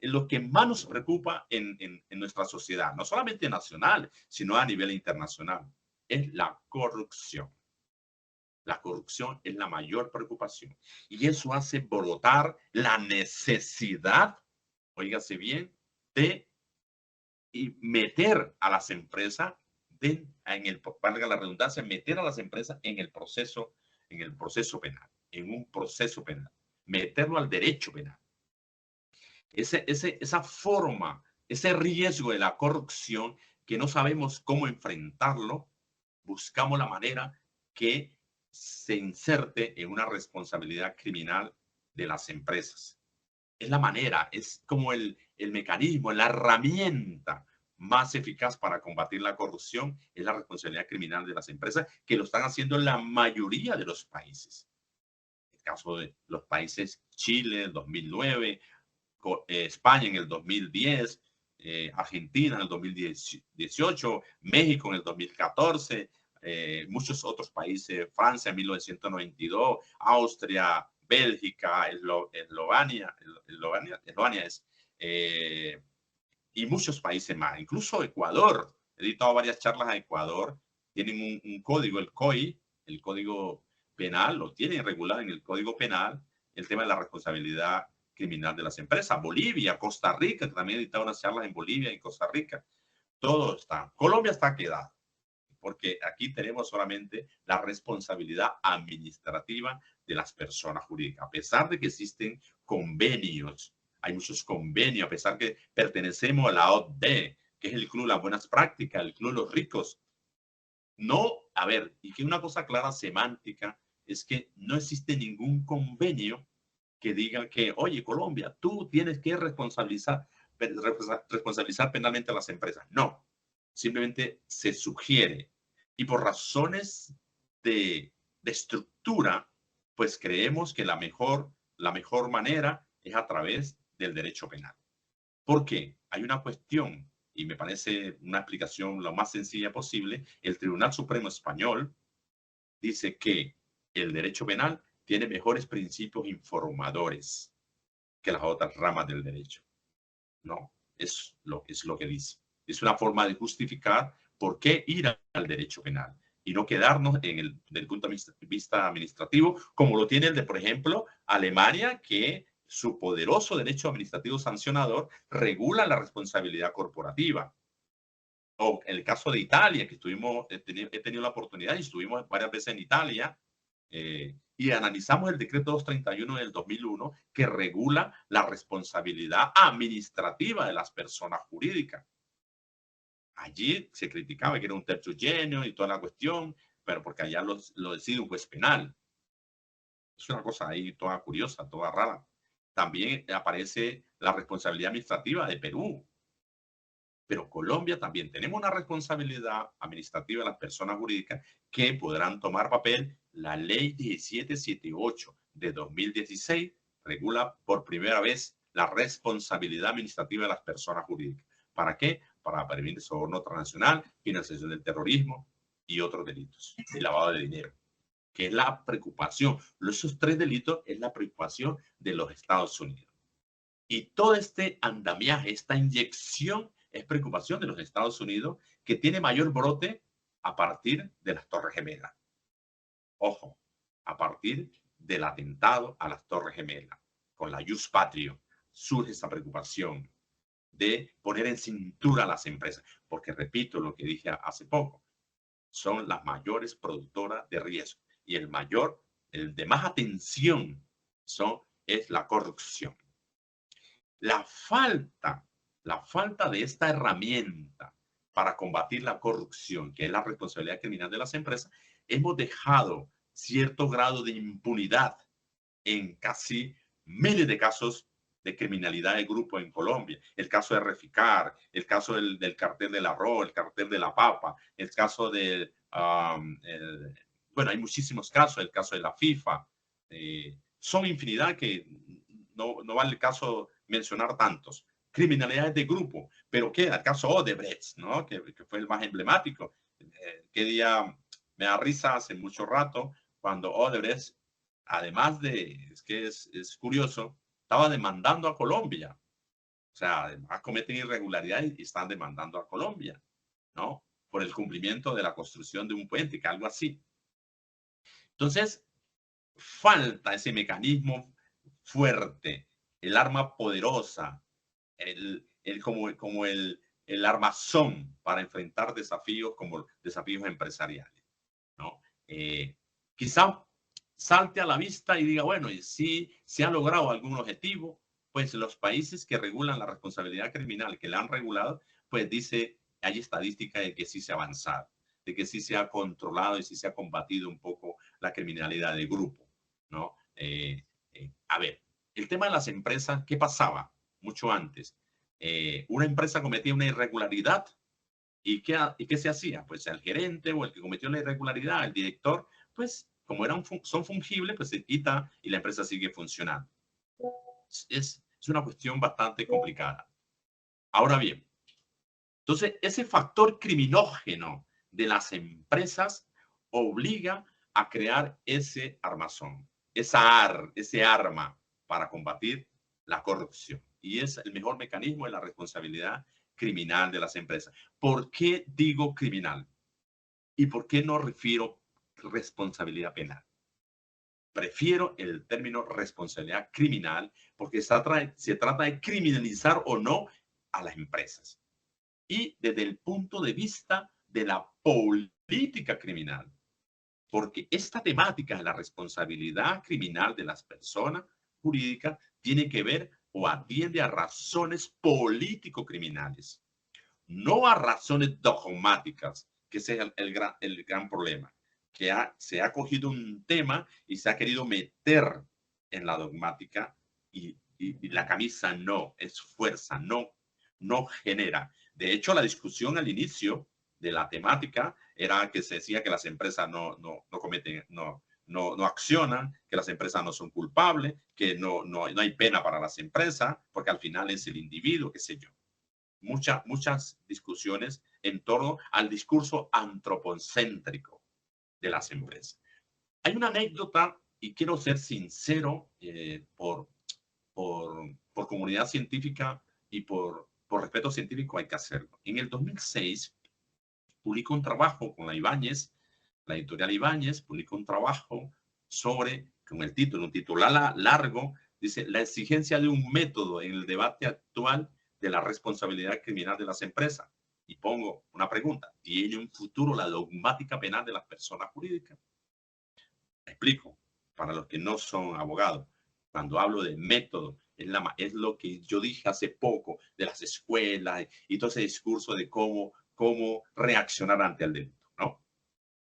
[SPEAKER 1] Lo que más nos preocupa en nuestra sociedad, no solamente nacional, sino a nivel internacional, es la corrupción. La corrupción es la mayor preocupación y eso hace brotar la necesidad, óigase bien, de meter a las empresas valga la redundancia, meter a las empresas en el proceso penal, en un proceso penal, meterlo al derecho penal. Esa forma, ese riesgo de la corrupción que no sabemos cómo enfrentarlo, buscamos la manera que se inserte en una responsabilidad criminal de las empresas. Es la manera, es como el mecanismo, la herramienta más eficaz para combatir la corrupción es la responsabilidad criminal de las empresas, que lo están haciendo en la mayoría de los países. En el caso de los países Chile en el 2009, España en el 2010, Argentina en el 2018, México en el 2014, muchos otros países, Francia en 1992, Austria, Bélgica, Eslovenia es, y muchos países más, incluso Ecuador. He editado varias charlas a Ecuador, tienen un código, el COI, el código penal, lo tienen regulado en el código penal, el tema de la responsabilidad criminal de las empresas. Bolivia, Costa Rica, que también he editado unas charlas en Bolivia y Costa Rica. Todo está. Colombia está quedado, porque aquí tenemos solamente la responsabilidad administrativa de las personas jurídicas. A pesar de que existen convenios, hay muchos convenios, a pesar que pertenecemos a la OCDE, que es el Club de las Buenas Prácticas, el Club de los Ricos. No, a ver, y que una cosa clara semántica es que no existe ningún convenio que diga que, oye, Colombia, tú tienes que responsabilizar penalmente a las empresas. No, simplemente se sugiere. Y por razones de estructura, pues creemos que la mejor manera es a través del derecho penal. ¿Por qué? Hay una cuestión, y me parece una explicación lo más sencilla posible. El Tribunal Supremo Español dice que el derecho penal tiene mejores principios informadores que las otras ramas del derecho. No, es lo que dice. Es una forma de justificar por qué ir al derecho penal y no quedarnos del punto de vista administrativo, como lo tiene el de, por ejemplo, Alemania, que su poderoso derecho administrativo sancionador regula la responsabilidad corporativa. O en el caso de Italia, que he tenido la oportunidad y estuvimos varias veces en Italia, y analizamos el decreto 231 del 2001 que regula la responsabilidad administrativa de las personas jurídicas. Allí se criticaba que era un tertuliano y toda la cuestión, pero porque allá lo decide un juez penal. Es una cosa ahí toda curiosa, toda rara. También aparece la responsabilidad administrativa de Perú. Pero Colombia también tenemos una responsabilidad administrativa de las personas jurídicas que podrán tomar papel. La ley 1778 de 2016 regula por primera vez la responsabilidad administrativa de las personas jurídicas. ¿Para qué? Para prevenir soborno transnacional, financiación del terrorismo y otros delitos de lavado de dinero, que es la preocupación. Esos tres delitos es la preocupación de los Estados Unidos. Y todo este andamiaje, esta inyección, es preocupación de los Estados Unidos, que tiene mayor brote a partir de las Torres Gemelas. Ojo, a partir del atentado a las Torres Gemelas, con la Ius Patrio, surge esa preocupación de poner en cintura a las empresas, porque repito lo que dije hace poco, son las mayores productoras de riesgo y el de más atención es la corrupción. La falta de esta herramienta para combatir la corrupción, que es la responsabilidad criminal de las empresas, hemos dejado cierto grado de impunidad en casi miles de casos de criminalidad de grupo en Colombia. El caso de Reficar, el caso del cartel del arroz, el cartel de la papa, el caso bueno, hay muchísimos casos, el caso de la FIFA. Son infinidad que no vale el caso mencionar tantos. Criminalidades de grupo, pero queda el caso Odebrecht, ¿no? Que fue el más emblemático. Que día me da risa hace mucho rato cuando Odebrecht, además de, es que es curioso, estaba demandando a Colombia. O sea, además cometen irregularidades y están demandando a Colombia, ¿no? Por el cumplimiento de la construcción de un puente, que algo así. Entonces, falta ese mecanismo fuerte, el arma poderosa, como el armazón para enfrentar desafíos como desafíos empresariales, ¿no? Quizá salte a la vista y diga, bueno, y si se ha logrado algún objetivo, pues los países que regulan la responsabilidad criminal, que la han regulado, pues dice, hay estadística de que sí se ha avanzado, de que sí se ha controlado y sí se ha combatido un poco la criminalidad de grupo, ¿no? A ver, el tema de las empresas, ¿qué pasaba mucho antes? Una empresa cometía una irregularidad y qué se hacía? Pues el gerente o el que cometió la irregularidad, el director, pues como son fungibles, pues se quita y la empresa sigue funcionando. Es una cuestión bastante complicada. Ahora bien, entonces ese factor criminógeno de las empresas obliga a crear ese armazón, ese arma para combatir la corrupción. Y es el mejor mecanismo de la responsabilidad criminal de las empresas. ¿Por qué digo criminal? ¿Y por qué no refiero responsabilidad penal? Prefiero el término responsabilidad criminal porque se trata de criminalizar o no a las empresas. Y desde el punto de vista de la política criminal, porque esta temática de la responsabilidad criminal de las personas jurídicas tiene que ver o atiende a razones político-criminales, no a razones dogmáticas, que ese es el gran problema, que se ha cogido un tema y se ha querido meter en la dogmática y la camisa no, es fuerza, no genera. De hecho, la discusión al inicio de la temática era que se decía que las empresas no cometen, no accionan, que las empresas no son culpables, que no hay pena para las empresas, porque al final es el individuo, qué sé yo. Muchas discusiones en torno al discurso antropocéntrico de las empresas. Hay una anécdota, y quiero ser sincero, por comunidad científica y por respeto científico hay que hacerlo. En el 2006 publicó un trabajo con la Ibáñez, la editorial Ibáñez, publicó un trabajo sobre, con el título, un titular largo, dice, la exigencia de un método en el debate actual de la responsabilidad criminal de las empresas. Y pongo una pregunta, ¿tiene un futuro la dogmática penal de las personas jurídicas? Me explico, para los que no son abogados, cuando hablo de método, es lo que yo dije hace poco de las escuelas y todo ese discurso de cómo reaccionar ante el delito, ¿no?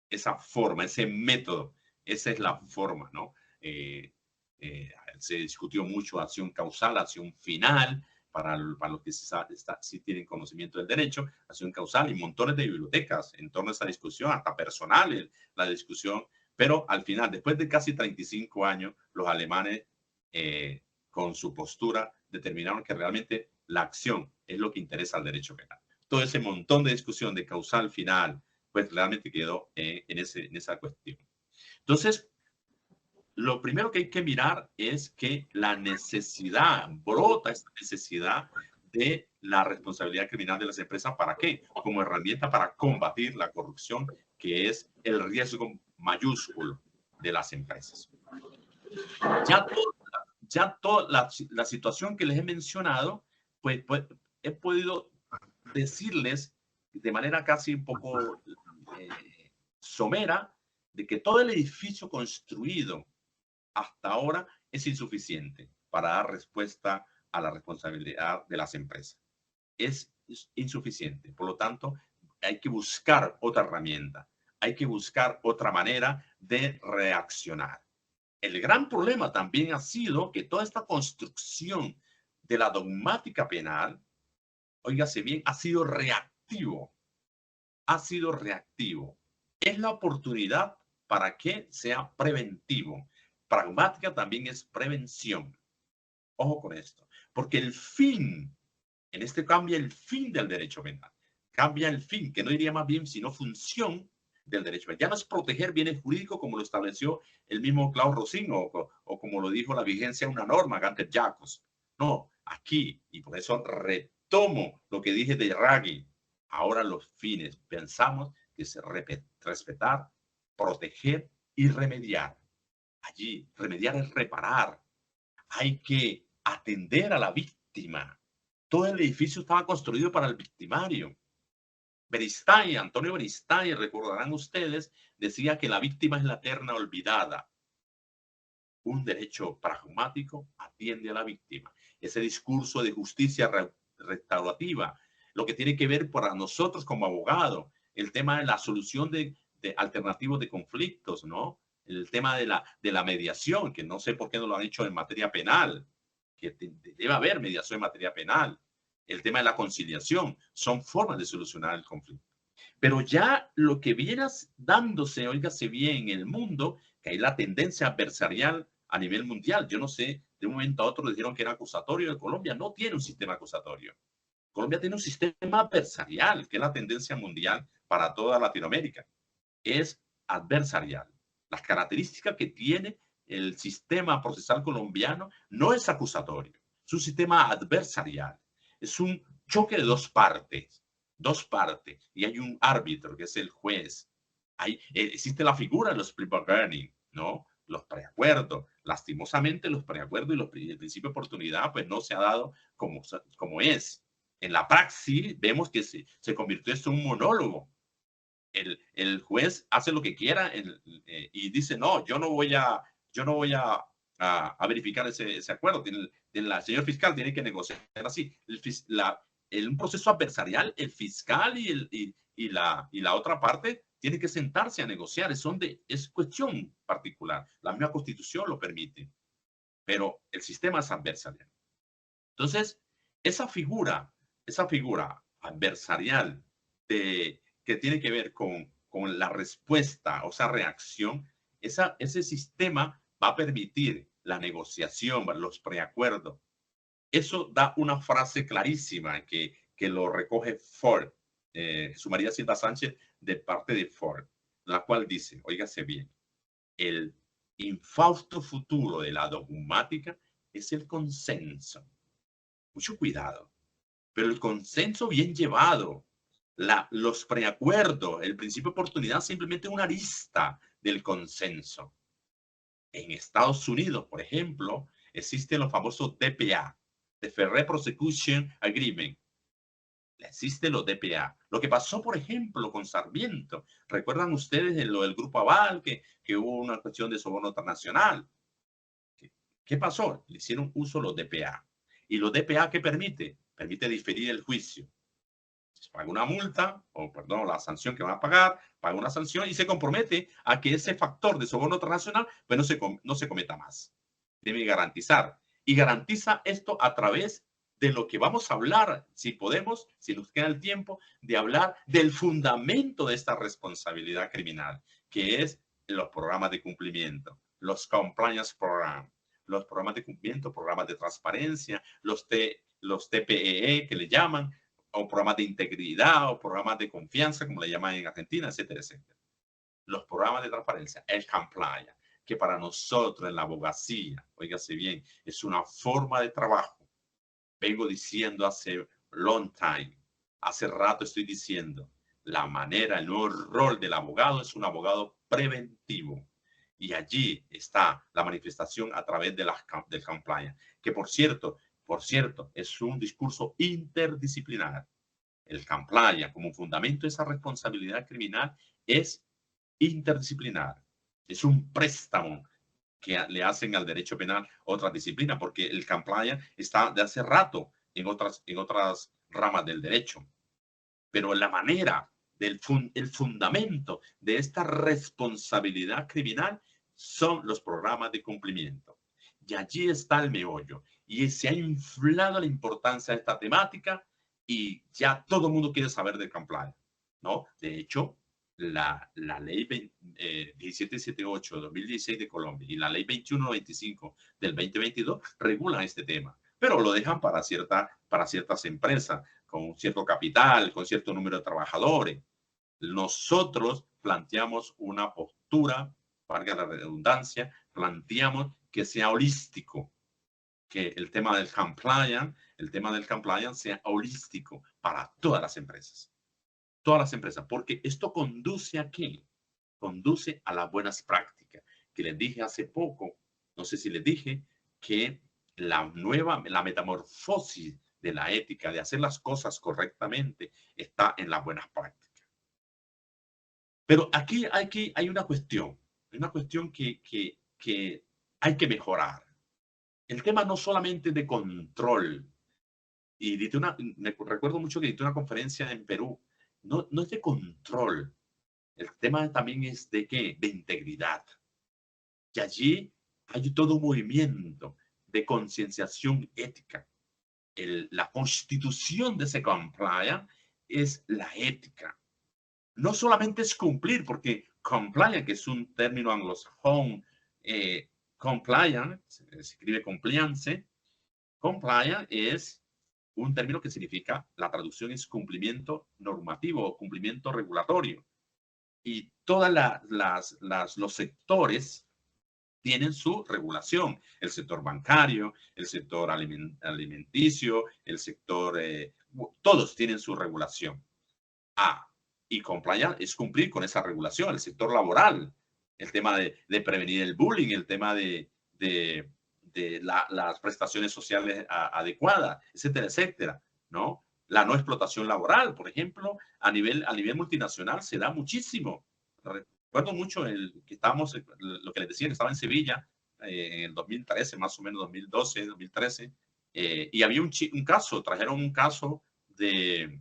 [SPEAKER 1] Esa forma, ese método, esa es la forma, ¿no? Se discutió mucho acción causal, acción final, para los que sí tienen conocimiento del derecho, acción causal y montones de bibliotecas en torno a esa discusión, hasta personal, la discusión, pero al final, después de casi 35 años, los alemanes, con su postura, determinaron que realmente la acción es lo que interesa al derecho penal. Todo ese montón de discusión de causal final, pues realmente quedó en esa cuestión. Entonces, lo primero que hay que mirar es que la necesidad, brota esta necesidad de la responsabilidad criminal de las empresas. ¿Para qué? Como herramienta para combatir la corrupción, que es el riesgo mayúsculo de las empresas. Ya toda la situación que les he mencionado, pues he podido decirles de manera casi un poco somera de que todo el edificio construido hasta ahora es insuficiente para dar respuesta a la responsabilidad de las empresas. Es insuficiente. Por lo tanto, hay que buscar otra herramienta, hay que buscar otra manera de reaccionar. El gran problema también ha sido que toda esta construcción de la dogmática penal, óigase bien, ha sido reactivo. Ha sido reactivo. Es la oportunidad para que sea preventivo. Pragmática también es prevención. Ojo con esto, porque el fin, en este cambia el fin del derecho penal, cambia el fin, que no diría más bien sino función, del derecho. Ya no es proteger bienes jurídicos como lo estableció el mismo Claude Rossin o como lo dijo la vigencia de una norma, Ganter Jacobs. No, aquí, y por eso retomo lo que dije de Raggi, ahora los fines pensamos que es respetar, proteger y remediar. Allí, remediar es reparar. Hay que atender a la víctima. Todo el edificio estaba construido para el victimario. Beristain, Antonio Beristain, recordarán ustedes, decía que la víctima es la eterna olvidada. Un derecho pragmático atiende a la víctima. Ese discurso de justicia restaurativa, lo que tiene que ver para nosotros como abogados, el tema de la solución de alternativos de conflictos, ¿no? El tema de la mediación, que no sé por qué no lo han hecho en materia penal, que debe haber mediación en materia penal. El tema de la conciliación, son formas de solucionar el conflicto. Pero ya lo que viene dándose, óigase bien, en el mundo, que hay la tendencia adversarial a nivel mundial. Yo no sé, de un momento a otro dijeron que era acusatorio de Colombia. No tiene un sistema acusatorio. Colombia tiene un sistema adversarial, que es la tendencia mundial para toda Latinoamérica. Es adversarial. Las características que tiene el sistema procesal colombiano no es acusatorio. Es un sistema adversarial. Es un choque de dos partes, y hay un árbitro que es el juez. Existe la figura de los plea bargaining, ¿no? Los preacuerdos. Lastimosamente, los preacuerdos y el principio de oportunidad, pues no se ha dado como es. En la praxis, vemos que se convirtió esto en un monólogo. El juez hace lo que quiera y dice, no, yo no voy a verificar ese acuerdo. El señor fiscal tiene que negociar así. Un proceso adversarial, el fiscal y la otra parte tienen que sentarse a negociar. Es cuestión particular. La misma Constitución lo permite, pero el sistema es adversarial. Entonces, esa figura adversarial que tiene que ver con la respuesta, o sea, reacción, ese sistema va a permitir la negociación, los preacuerdos. Eso da una frase clarísima que lo recoge Ford, Jesús María Silva Sánchez, de parte de Ford, la cual dice, óigase bien, el infausto futuro de la dogmática es el consenso. Mucho cuidado, pero el consenso bien llevado, los preacuerdos, el principio de oportunidad, simplemente una arista del consenso. En Estados Unidos, por ejemplo, existen los famosos DPA, Deferred Prosecution Agreement. Existen los DPA. Lo que pasó, por ejemplo, con Sarmiento. ¿Recuerdan ustedes en lo del Grupo Aval que hubo una cuestión de soborno transnacional? ¿Qué pasó? Le hicieron uso los DPA. ¿Y los DPA qué permite? Permite diferir el juicio. Paga una multa, o perdón, la sanción que van a pagar, paga una sanción y se compromete a que ese factor de soborno transnacional pues no se cometa más. Debe garantizar. Y garantiza esto a través de lo que vamos a hablar, si podemos, si nos queda el tiempo, de hablar del fundamento de esta responsabilidad criminal, que es los programas de cumplimiento, los compliance programs, los programas de cumplimiento, programas de transparencia, los TPEE que le llaman, o programas de integridad, o programas de confianza, como le llaman en Argentina, etcétera, etcétera. Los programas de transparencia, el compliance, que para nosotros en la abogacía, óigase bien, es una forma de trabajo. Vengo diciendo hace long time, hace rato estoy diciendo, la manera, el nuevo rol del abogado es un abogado preventivo. Y allí está la manifestación a través del compliance, que por cierto, es un discurso interdisciplinar. El compliance como fundamento de esa responsabilidad criminal es interdisciplinar. Es un préstamo que le hacen al derecho penal otras disciplinas, porque el compliance está de hace rato en otras ramas del derecho. Pero la manera, el fundamento de esta responsabilidad criminal son los programas de cumplimiento. Y allí está el meollo. Y se ha inflado la importancia de esta temática y ya todo el mundo quiere saber del compliance, ¿no? De hecho, la ley 1778 de 2016 de Colombia y la ley 2195 del 2022 regulan este tema, pero lo dejan para ciertas empresas con cierto capital, con cierto número de trabajadores. Nosotros planteamos una postura, valga la redundancia, planteamos que sea holístico, que el tema del compliance sea holístico para todas las empresas. Todas las empresas, porque esto conduce a qué? Conduce a las buenas prácticas, que les dije hace poco, no sé si les dije, que la metamorfosis de la ética, de hacer las cosas correctamente, está en las buenas prácticas. Pero aquí hay una cuestión que hay que mejorar. El tema no solamente de control, y me recuerdo mucho que diste una conferencia en Perú, no es de control, el tema también es de ¿qué? De integridad. Y allí hay todo un movimiento de concienciación ética. La constitución de ese compliance es la ética. No solamente es cumplir, porque compliance, que es un término anglosajón, compliance, se escribe compliance es un término que significa, la traducción es cumplimiento normativo o cumplimiento regulatorio. Y todos los sectores tienen su regulación. El sector bancario, el sector alimenticio, el sector, todos tienen su regulación. Y compliance es cumplir con esa regulación. El sector laboral, el tema de prevenir el bullying, el tema de las prestaciones sociales adecuadas, etcétera, etcétera, ¿no? La no explotación laboral, por ejemplo, a nivel multinacional se da muchísimo. Recuerdo mucho lo que les decía, que estaba en Sevilla en el 2013, más o menos 2012, 2013, y había un caso, trajeron un caso que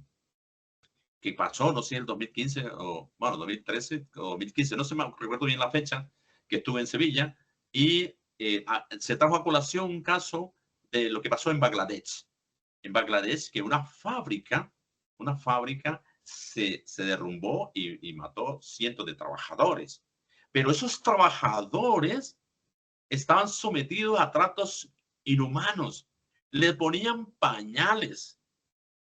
[SPEAKER 1] pasó, no sé, el 2015 o, bueno, 2013 o 2015, no sé, me recuerdo bien la fecha, que estuve en Sevilla, y se trajo a colación un caso de lo que pasó en Bangladesh. En Bangladesh, que una fábrica se derrumbó y mató cientos de trabajadores. Pero esos trabajadores estaban sometidos a tratos inhumanos. Le ponían pañales.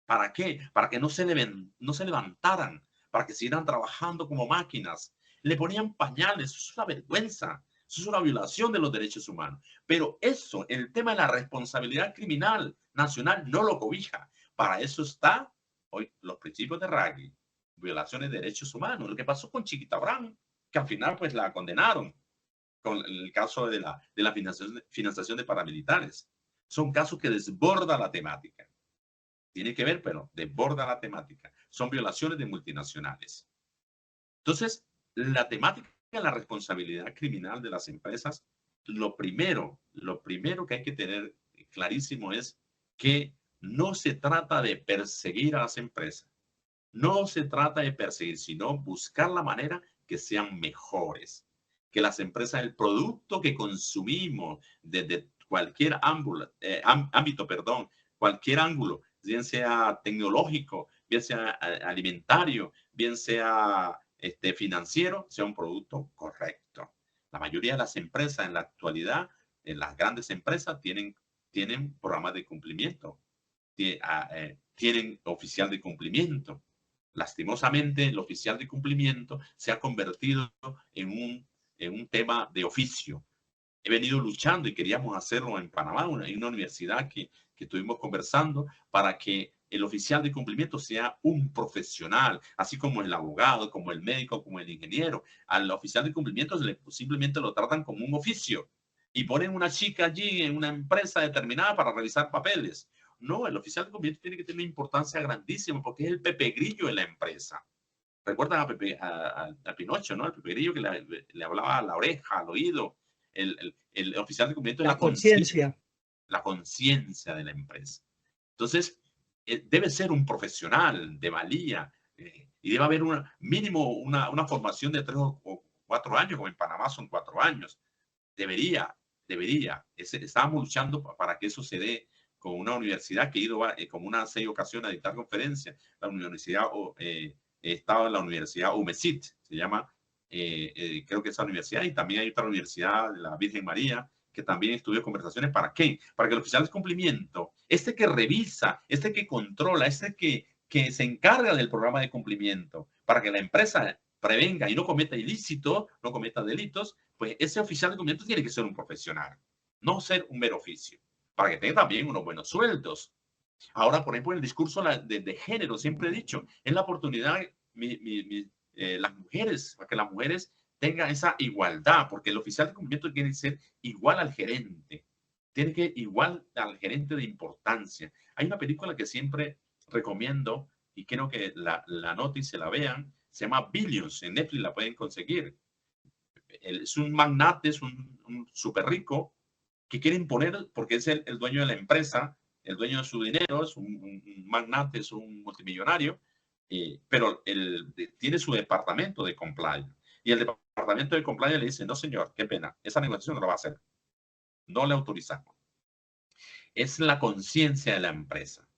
[SPEAKER 1] ¿Para qué? Para que no se levantaran, para que siguieran trabajando como máquinas. Le ponían pañales, eso es una vergüenza, eso es una violación de los derechos humanos. Pero eso, el tema de la responsabilidad criminal nacional no lo cobija. Para eso está hoy los principios de Ruggie, violaciones de derechos humanos. Lo que pasó con Chiquita Brown, que al final pues la condenaron con el caso de la financiación de paramilitares. Son casos que desbordan la temática. Tiene que ver, pero desborda la temática. Son violaciones de multinacionales. Entonces, la temática de la responsabilidad criminal de las empresas, lo primero que hay que tener clarísimo es que no se trata de perseguir a las empresas. No se trata de perseguir, sino buscar la manera que sean mejores. Que las empresas, el producto que consumimos desde cualquier ámbito, cualquier ángulo, bien sea tecnológico, bien sea alimentario, bien sea financiero, sea un producto correcto. La mayoría de las empresas en la actualidad, en las grandes empresas, tienen programas de cumplimiento, tienen oficial de cumplimiento. Lastimosamente, el oficial de cumplimiento se ha convertido en un tema de oficio. He venido luchando y queríamos hacerlo en Panamá, en una universidad que estuvimos conversando, para que el oficial de cumplimiento sea un profesional, así como el abogado, como el médico, como el ingeniero. Al oficial de cumplimiento simplemente lo tratan como un oficio y ponen una chica allí en una empresa determinada para revisar papeles. No, el oficial de cumplimiento tiene que tener una importancia grandísima porque es el Pepe Grillo de la empresa. ¿Recuerdan a Pinocho, no? El Pepe Grillo que le hablaba a la oreja, al oído. El oficial de cumplimiento es la conciencia de la empresa. Entonces, debe ser un profesional de valía y debe haber mínimo una formación de 3 o 4 años, como en Panamá son 4 años. Debería. Estábamos luchando para que eso se dé con una universidad que he ido como unas 6 ocasiones a dictar conferencias. La universidad, estaba en la Universidad UMESIT, se llama, creo que esa universidad, y también hay otra universidad, la Virgen María, que también estudió conversaciones. ¿Para qué? Para que el oficial de cumplimiento, que revisa, que controla, que se encarga del programa de cumplimiento, para que la empresa prevenga y no cometa ilícitos, no cometa delitos, pues ese oficial de cumplimiento tiene que ser un profesional, no ser un mero oficio, para que tenga también unos buenos sueldos. Ahora, por ejemplo, en el discurso de género, siempre he dicho, es la oportunidad, las mujeres, para que las mujeres tengan esa igualdad, porque el oficial de cumplimiento tiene que ser igual al gerente, tiene que igual al gerente de importancia. Hay una película que siempre recomiendo y quiero que la noten y se la vean, se llama Billions, en Netflix la pueden conseguir. Es un magnate, es un súper rico que quiere imponer, porque es el dueño de la empresa, el dueño de su dinero, es un magnate, es un multimillonario, pero tiene su departamento de compliance. Y el departamento de compliance le dice, no señor, qué pena, esa negociación no la va a hacer, no le autorizamos. Es la conciencia de la empresa.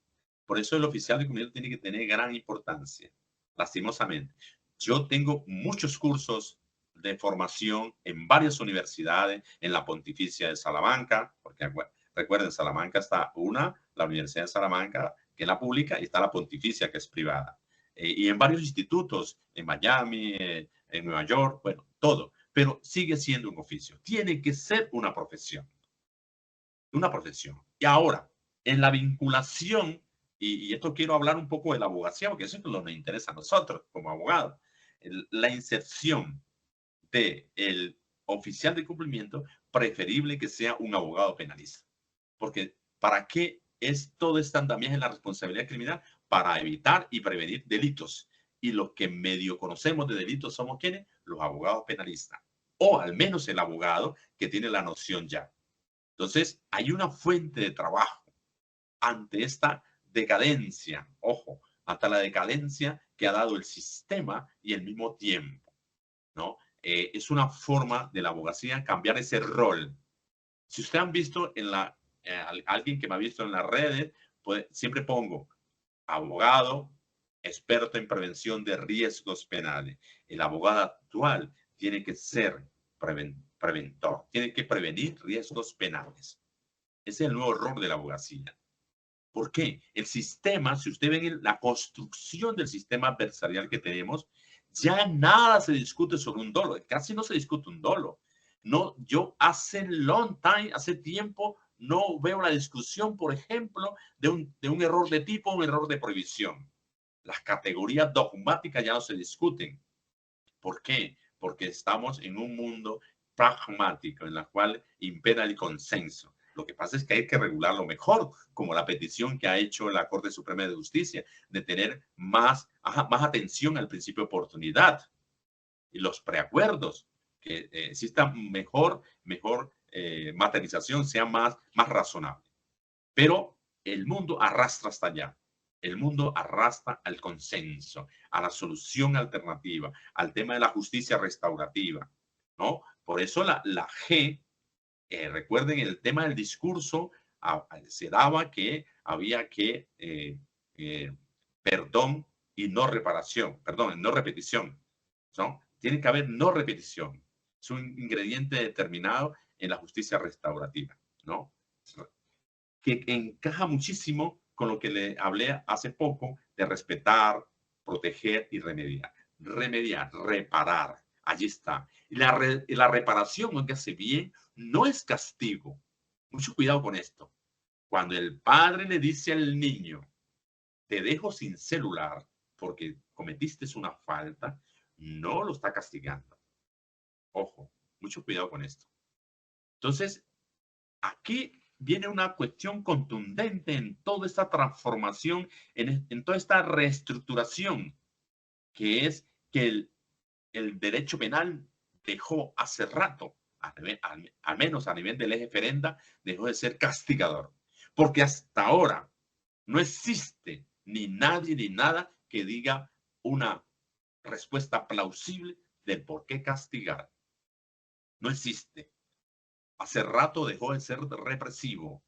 [SPEAKER 1] Por eso el oficial de cumplimiento tiene que tener gran importancia, lastimosamente. Yo tengo muchos cursos de formación en varias universidades, en la Pontificia de Salamanca, porque recuerden, Salamanca está la Universidad de Salamanca, que es la pública, y está la Pontificia, que es privada. Y en varios institutos, en Miami, en Nueva York, bueno, todo. Pero sigue siendo un oficio. Tiene que ser una profesión. Una profesión. Y ahora, en la vinculación, y esto quiero hablar un poco de la abogacía, porque eso es lo que nos interesa a nosotros como abogados, la inserción del oficial de cumplimiento, preferible que sea un abogado penalista. Porque ¿para qué es todo este andamiaje en la responsabilidad criminal? Para evitar y prevenir delitos. Y los que medio conocemos de delitos somos quienes? Los abogados penalistas. O al menos el abogado que tiene la noción ya. Entonces, hay una fuente de trabajo ante esta decadencia, ojo, hasta la decadencia que ha dado el sistema y el mismo tiempo, ¿no? Es una forma de la abogacía cambiar ese rol. Si ustedes han visto alguien que me ha visto en las redes, pues siempre pongo abogado, experto en prevención de riesgos penales. El abogado actual tiene que ser preventor, tiene que prevenir riesgos penales. Ese es el nuevo rol de la abogacía. ¿Por qué? El sistema, si usted ve la construcción del sistema adversarial que tenemos, ya nada se discute sobre un dolo, casi no se discute un dolo. No, yo hace tiempo, no veo la discusión, por ejemplo, de un error de tipo, un error de prohibición. Las categorías dogmáticas ya no se discuten. ¿Por qué? Porque estamos en un mundo pragmático en el cual impera el consenso. Lo que pasa es que hay que regularlo mejor, como la petición que ha hecho la Corte Suprema de Justicia de tener más atención al principio de oportunidad y los preacuerdos, que exista mejor materialización, sea más razonable. Pero el mundo arrastra hasta allá. El mundo arrastra al consenso, a la solución alternativa, al tema de la justicia restaurativa, ¿no? Por eso la G, recuerden el tema del discurso, se daba que había que perdón y no reparación, perdón, no repetición, ¿no? Tiene que haber no repetición. Es un ingrediente determinado en la justicia restaurativa, ¿no? Que encaja muchísimo con lo que le hablé hace poco de respetar, proteger y remediar. Remediar, reparar. Allí está. Y la reparación, aunque hace bien, no es castigo. Mucho cuidado con esto. Cuando el padre le dice al niño, te dejo sin celular porque cometiste una falta, no lo está castigando. Ojo, mucho cuidado con esto. Entonces, aquí viene una cuestión contundente en toda esta transformación, en toda esta reestructuración, que es que el derecho penal dejó hace rato, al menos a nivel del eje ferenda, dejó de ser castigador. Porque hasta ahora no existe ni nadie ni nada que diga una respuesta plausible del por qué castigar. No existe. Hace rato dejó de ser represivo.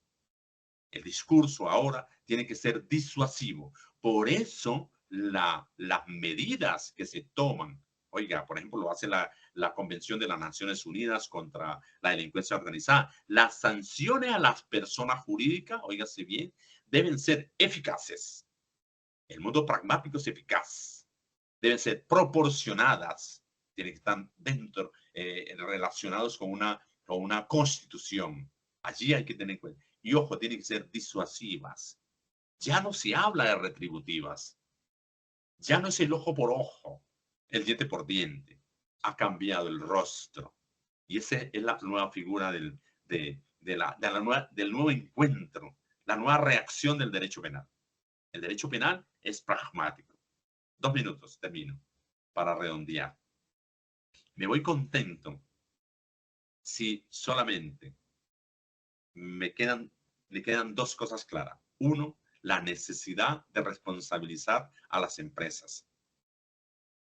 [SPEAKER 1] El discurso ahora tiene que ser disuasivo. Por eso las medidas que se toman, oiga, por ejemplo, lo hace la Convención de las Naciones Unidas contra la delincuencia organizada, las sanciones a las personas jurídicas, oígase bien, deben ser eficaces. El mundo pragmático es eficaz. deben ser proporcionadas, tienen que estar dentro, relacionados con una constitución. Allí hay que tener en cuenta. Y ojo, tienen que ser disuasivas. Ya no se habla de retributivas. Ya no es el ojo por ojo, el diente por diente. Ha cambiado el rostro. Y esa es la nueva figura del nuevo encuentro, la nueva reacción del derecho penal. El derecho penal es pragmático. 2 minutos, termino, para redondear. Me voy contento si solamente me quedan 2 cosas claras. Uno, la necesidad de responsabilizar a las empresas.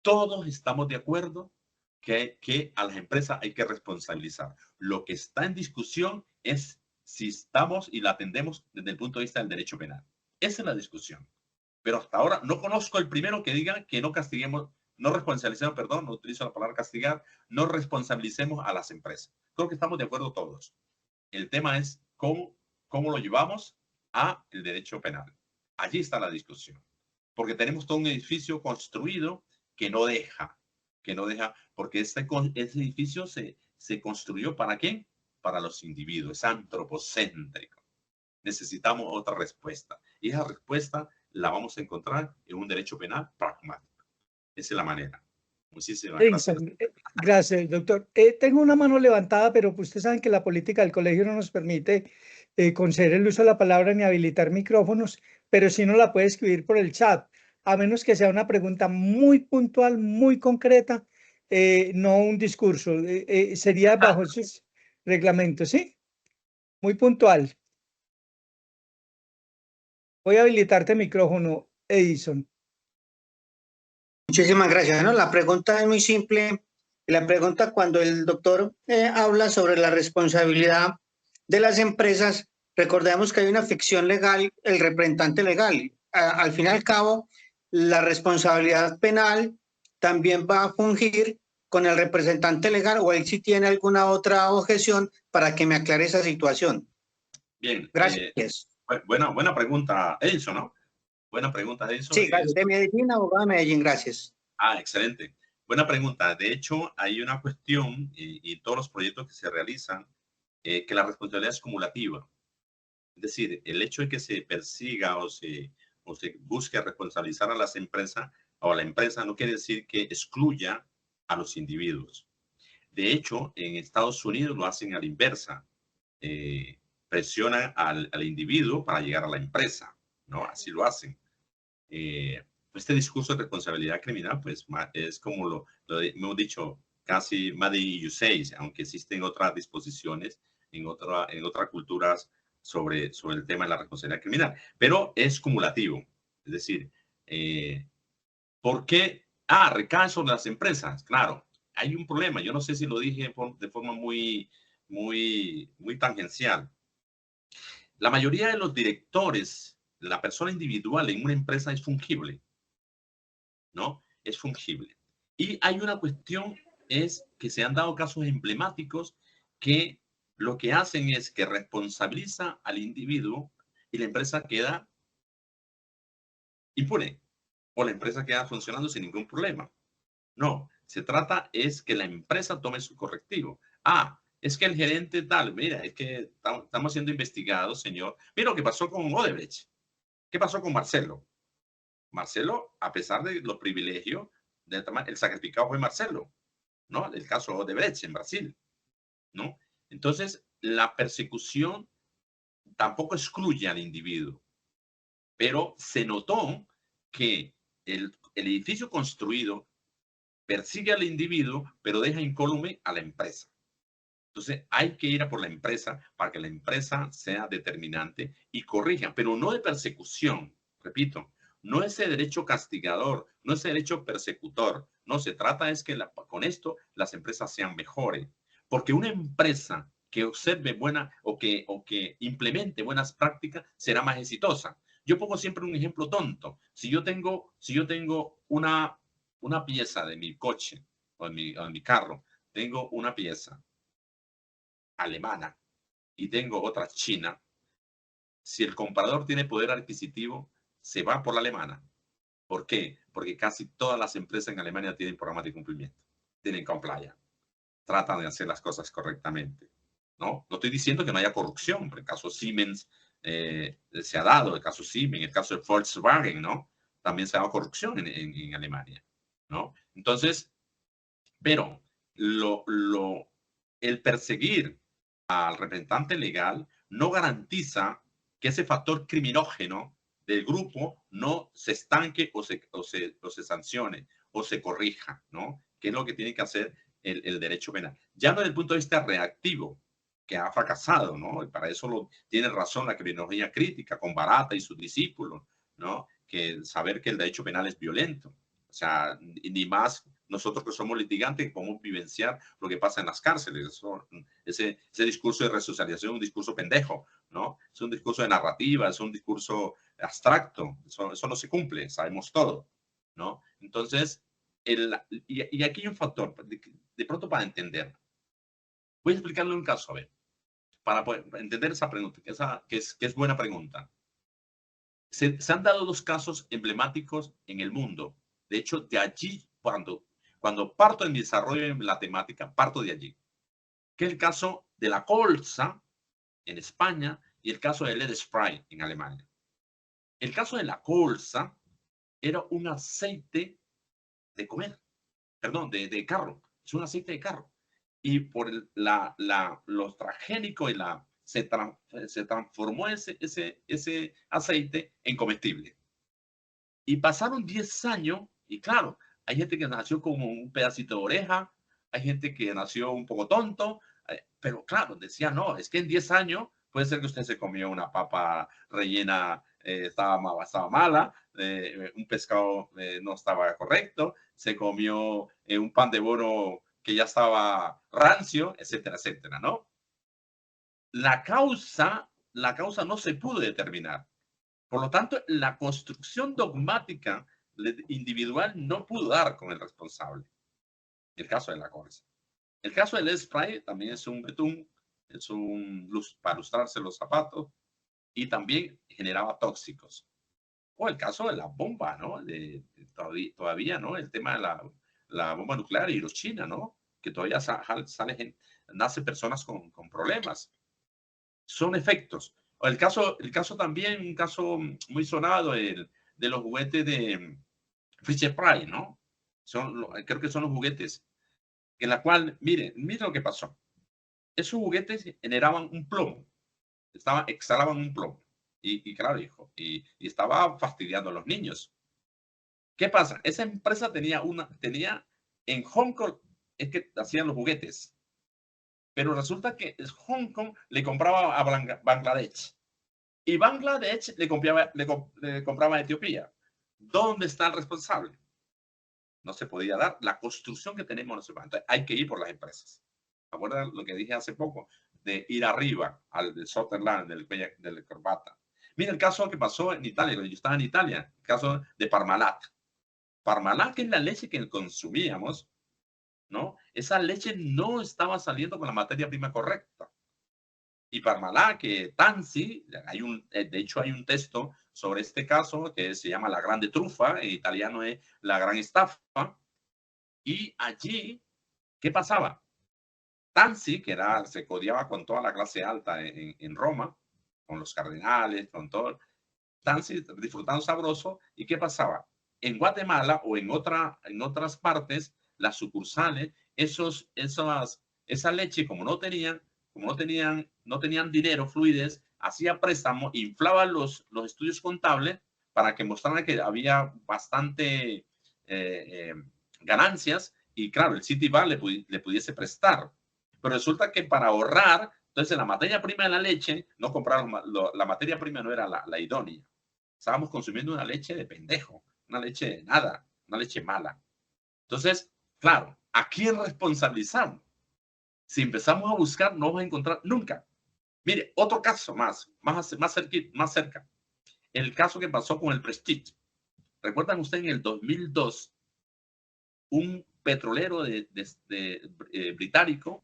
[SPEAKER 1] Todos estamos de acuerdo que a las empresas hay que responsabilizar. Lo que está en discusión es si estamos y la atendemos desde el punto de vista del derecho penal. Esa es la discusión. Pero hasta ahora no conozco el primero que diga que no castiguemos, no responsabilicemos, perdón, no utilizo la palabra castigar, no responsabilicemos a las empresas. Creo que estamos de acuerdo todos. El tema es cómo lo llevamos a el derecho penal. Allí está la discusión. Porque tenemos todo un edificio construido que no deja, porque ese edificio se construyó ¿para qué? Para los individuos, es antropocéntrico. Necesitamos otra respuesta. Y esa respuesta la vamos a encontrar en un derecho penal pragmático. Esa es la manera. Muchísimas gracias.
[SPEAKER 2] Edison, gracias, doctor. Tengo una mano levantada, pero pues ustedes saben que la política del colegio no nos permite conceder el uso de la palabra ni habilitar micrófonos, pero sí nos la puede escribir por el chat, a menos que sea una pregunta muy puntual, muy concreta, no un discurso. Sería bajo esos reglamentos, ¿sí? Muy puntual. Voy a habilitarte micrófono, Edison.
[SPEAKER 3] Muchísimas gracias. ¿No? La pregunta es muy simple. La pregunta cuando el doctor habla sobre la responsabilidad de las empresas, recordemos que hay una ficción legal, el representante legal. Al fin y al cabo, la responsabilidad penal también va a fungir con el representante legal, o él si tiene alguna otra objeción para que me aclare esa situación.
[SPEAKER 1] Bien.
[SPEAKER 3] Gracias.
[SPEAKER 1] Buena pregunta, Edison, ¿no? Buena pregunta, Edison.
[SPEAKER 3] Sí, gracias. De Medellín, abogado de Medellín, gracias.
[SPEAKER 1] Excelente. Buena pregunta. De hecho, hay una cuestión y todos los proyectos que se realizan, que la responsabilidad es cumulativa. Es decir, el hecho de que se persiga o se busque responsabilizar a las empresas o a la empresa no quiere decir que excluya a los individuos. De hecho, en Estados Unidos lo hacen a la inversa. Presionan al individuo para llegar a la empresa, ¿no? Así lo hacen. Este discurso de responsabilidad criminal, pues, es como lo hemos dicho, casi Made in USA, aunque existen otras disposiciones en otras culturas sobre el tema de la responsabilidad criminal, pero es cumulativo. Es decir, ¿por qué? Recae sobre las empresas. Claro, hay un problema. Yo no sé si lo dije de forma muy, muy, muy tangencial. La mayoría de los directores, la persona individual en una empresa es fungible, ¿no? Es fungible. Y hay una cuestión, es que se han dado casos emblemáticos que lo que hacen es que responsabiliza al individuo y la empresa queda impune o la empresa queda funcionando sin ningún problema. No, se trata es que la empresa tome su correctivo. Es que el gerente tal, mira, es que estamos siendo investigados, señor. Mira lo que pasó con Odebrecht. ¿Qué pasó con Marcelo? Marcelo, a pesar de los privilegios, el sacrificado fue Marcelo, ¿no? El caso Odebrecht en Brasil, ¿no? Entonces, la persecución tampoco excluye al individuo, pero se notó que el edificio construido persigue al individuo, pero deja incólume a la empresa. Entonces, hay que ir a por la empresa para que la empresa sea determinante y corrija, pero no de persecución. Repito, no ese derecho castigador, no ese derecho persecutor. No, se trata es que con esto las empresas sean mejores. Porque una empresa que observe o que implemente buenas prácticas será más exitosa. Yo pongo siempre un ejemplo tonto. Si yo tengo una pieza de mi coche o en mi carro, tengo una pieza alemana y tengo otra china, si el comprador tiene poder adquisitivo, se va por la alemana. ¿Por qué? Porque casi todas las empresas en Alemania tienen programas de cumplimiento, tienen compliance, tratan de hacer las cosas correctamente, ¿no? No estoy diciendo que no haya corrupción, pero el caso Siemens se ha dado, el caso Siemens, el caso de Volkswagen, ¿no? También se ha dado corrupción en Alemania, ¿no? Entonces, pero el perseguir al representante legal no garantiza que ese factor criminógeno del grupo no se estanque o se sancione o se corrija, ¿no? Que es lo que tiene que hacer el derecho penal. Ya no desde el punto de vista reactivo, que ha fracasado, ¿no? Y para eso tiene razón la criminología crítica con Barata y sus discípulos, ¿no? Que saber que el derecho penal es violento. O sea, ni más nosotros que somos litigantes podemos vivenciar lo que pasa en las cárceles. Ese discurso de resocialización es un discurso pendejo, ¿no? Es un discurso de narrativa, es un discurso abstracto. Eso no se cumple, sabemos todo, ¿no? Entonces, y aquí hay un factor, de pronto para entender. Voy a explicarle un caso, a ver, para poder entender esa pregunta, que es buena pregunta. Se han dado dos casos emblemáticos en el mundo. De hecho, de allí, cuando parto en mi desarrollo en la temática, parto de allí. Que es el caso de la colza en España y el caso del LED Spray en Alemania. El caso de la colza era un aceite de comer, perdón, de carro. Es un aceite de carro. Y por lo transgénico y se transformó ese aceite en comestible. Y pasaron 10 años y claro, hay gente que nació con un pedacito de oreja, hay gente que nació un poco tonto, pero claro, decía, no, es que en 10 años puede ser que usted se comió una papa rellena, estaba mala, un pescado no estaba correcto, se comió un pan de bono que ya estaba rancio, etcétera, etcétera, ¿no? La causa no se pudo determinar. Por lo tanto, la construcción dogmática individual no pudo dar con el responsable. El caso de la colza. El caso del spray también es un betún, es un luz para lustrarse los zapatos y también generaba tóxicos. O el caso de la bomba, ¿no? Todavía, ¿no? El tema de la bomba nuclear de Hiroshima, ¿no? Que todavía nace personas con problemas. Son efectos. El caso también, un caso muy sonado, de los juguetes de Fisher Price, ¿no? Creo que son los juguetes en la cual, mire lo que pasó. Esos juguetes generaban un plomo, exhalaban un plomo. Y claro, hijo, y estaba fastidiando a los niños. ¿Qué pasa? Esa empresa tenía en Hong Kong, es que hacían los juguetes, pero resulta que Hong Kong le compraba a Bangladesh y Bangladesh le compraba a Etiopía. ¿Dónde está el responsable? No se podía dar. La construcción que tenemos no se puede. Entonces, hay que ir por las empresas. ¿Acuerdan lo que dije hace poco? De ir arriba al Sutherland, del corbata. Mira el caso que pasó en Italia, cuando yo estaba en Italia, el caso de Parmalat. Parmalat, que es la leche que consumíamos, ¿no? Esa leche no estaba saliendo con la materia prima correcta. Y Parmalat, que Tanzi, de hecho hay un texto sobre este caso que se llama La Grande Trufa, en italiano es La Gran Estafa. Y allí, ¿qué pasaba? Tanzi, que se codiaba con toda la clase alta en Roma, con los cardenales, con todo. Tanzi disfrutando sabroso. ¿Y qué pasaba? En Guatemala o en otras partes, las sucursales, esa leche, como no tenían dinero, fluidez, hacía préstamos, inflaba los estudios contables para que mostraran que había bastante ganancias y claro, el Citibank le pudiese prestar. Pero resulta que para ahorrar, entonces la materia prima de la leche, no compraron, la materia prima no era la idónea. Estábamos consumiendo una leche de pendejo, una leche de nada, una leche mala. Entonces, claro, ¿a quién responsabilizamos? Si empezamos a buscar, no vamos a encontrar nunca. Mire, otro caso más cerca. El caso que pasó con el Prestige. ¿Recuerdan ustedes en el 2002 un petrolero británico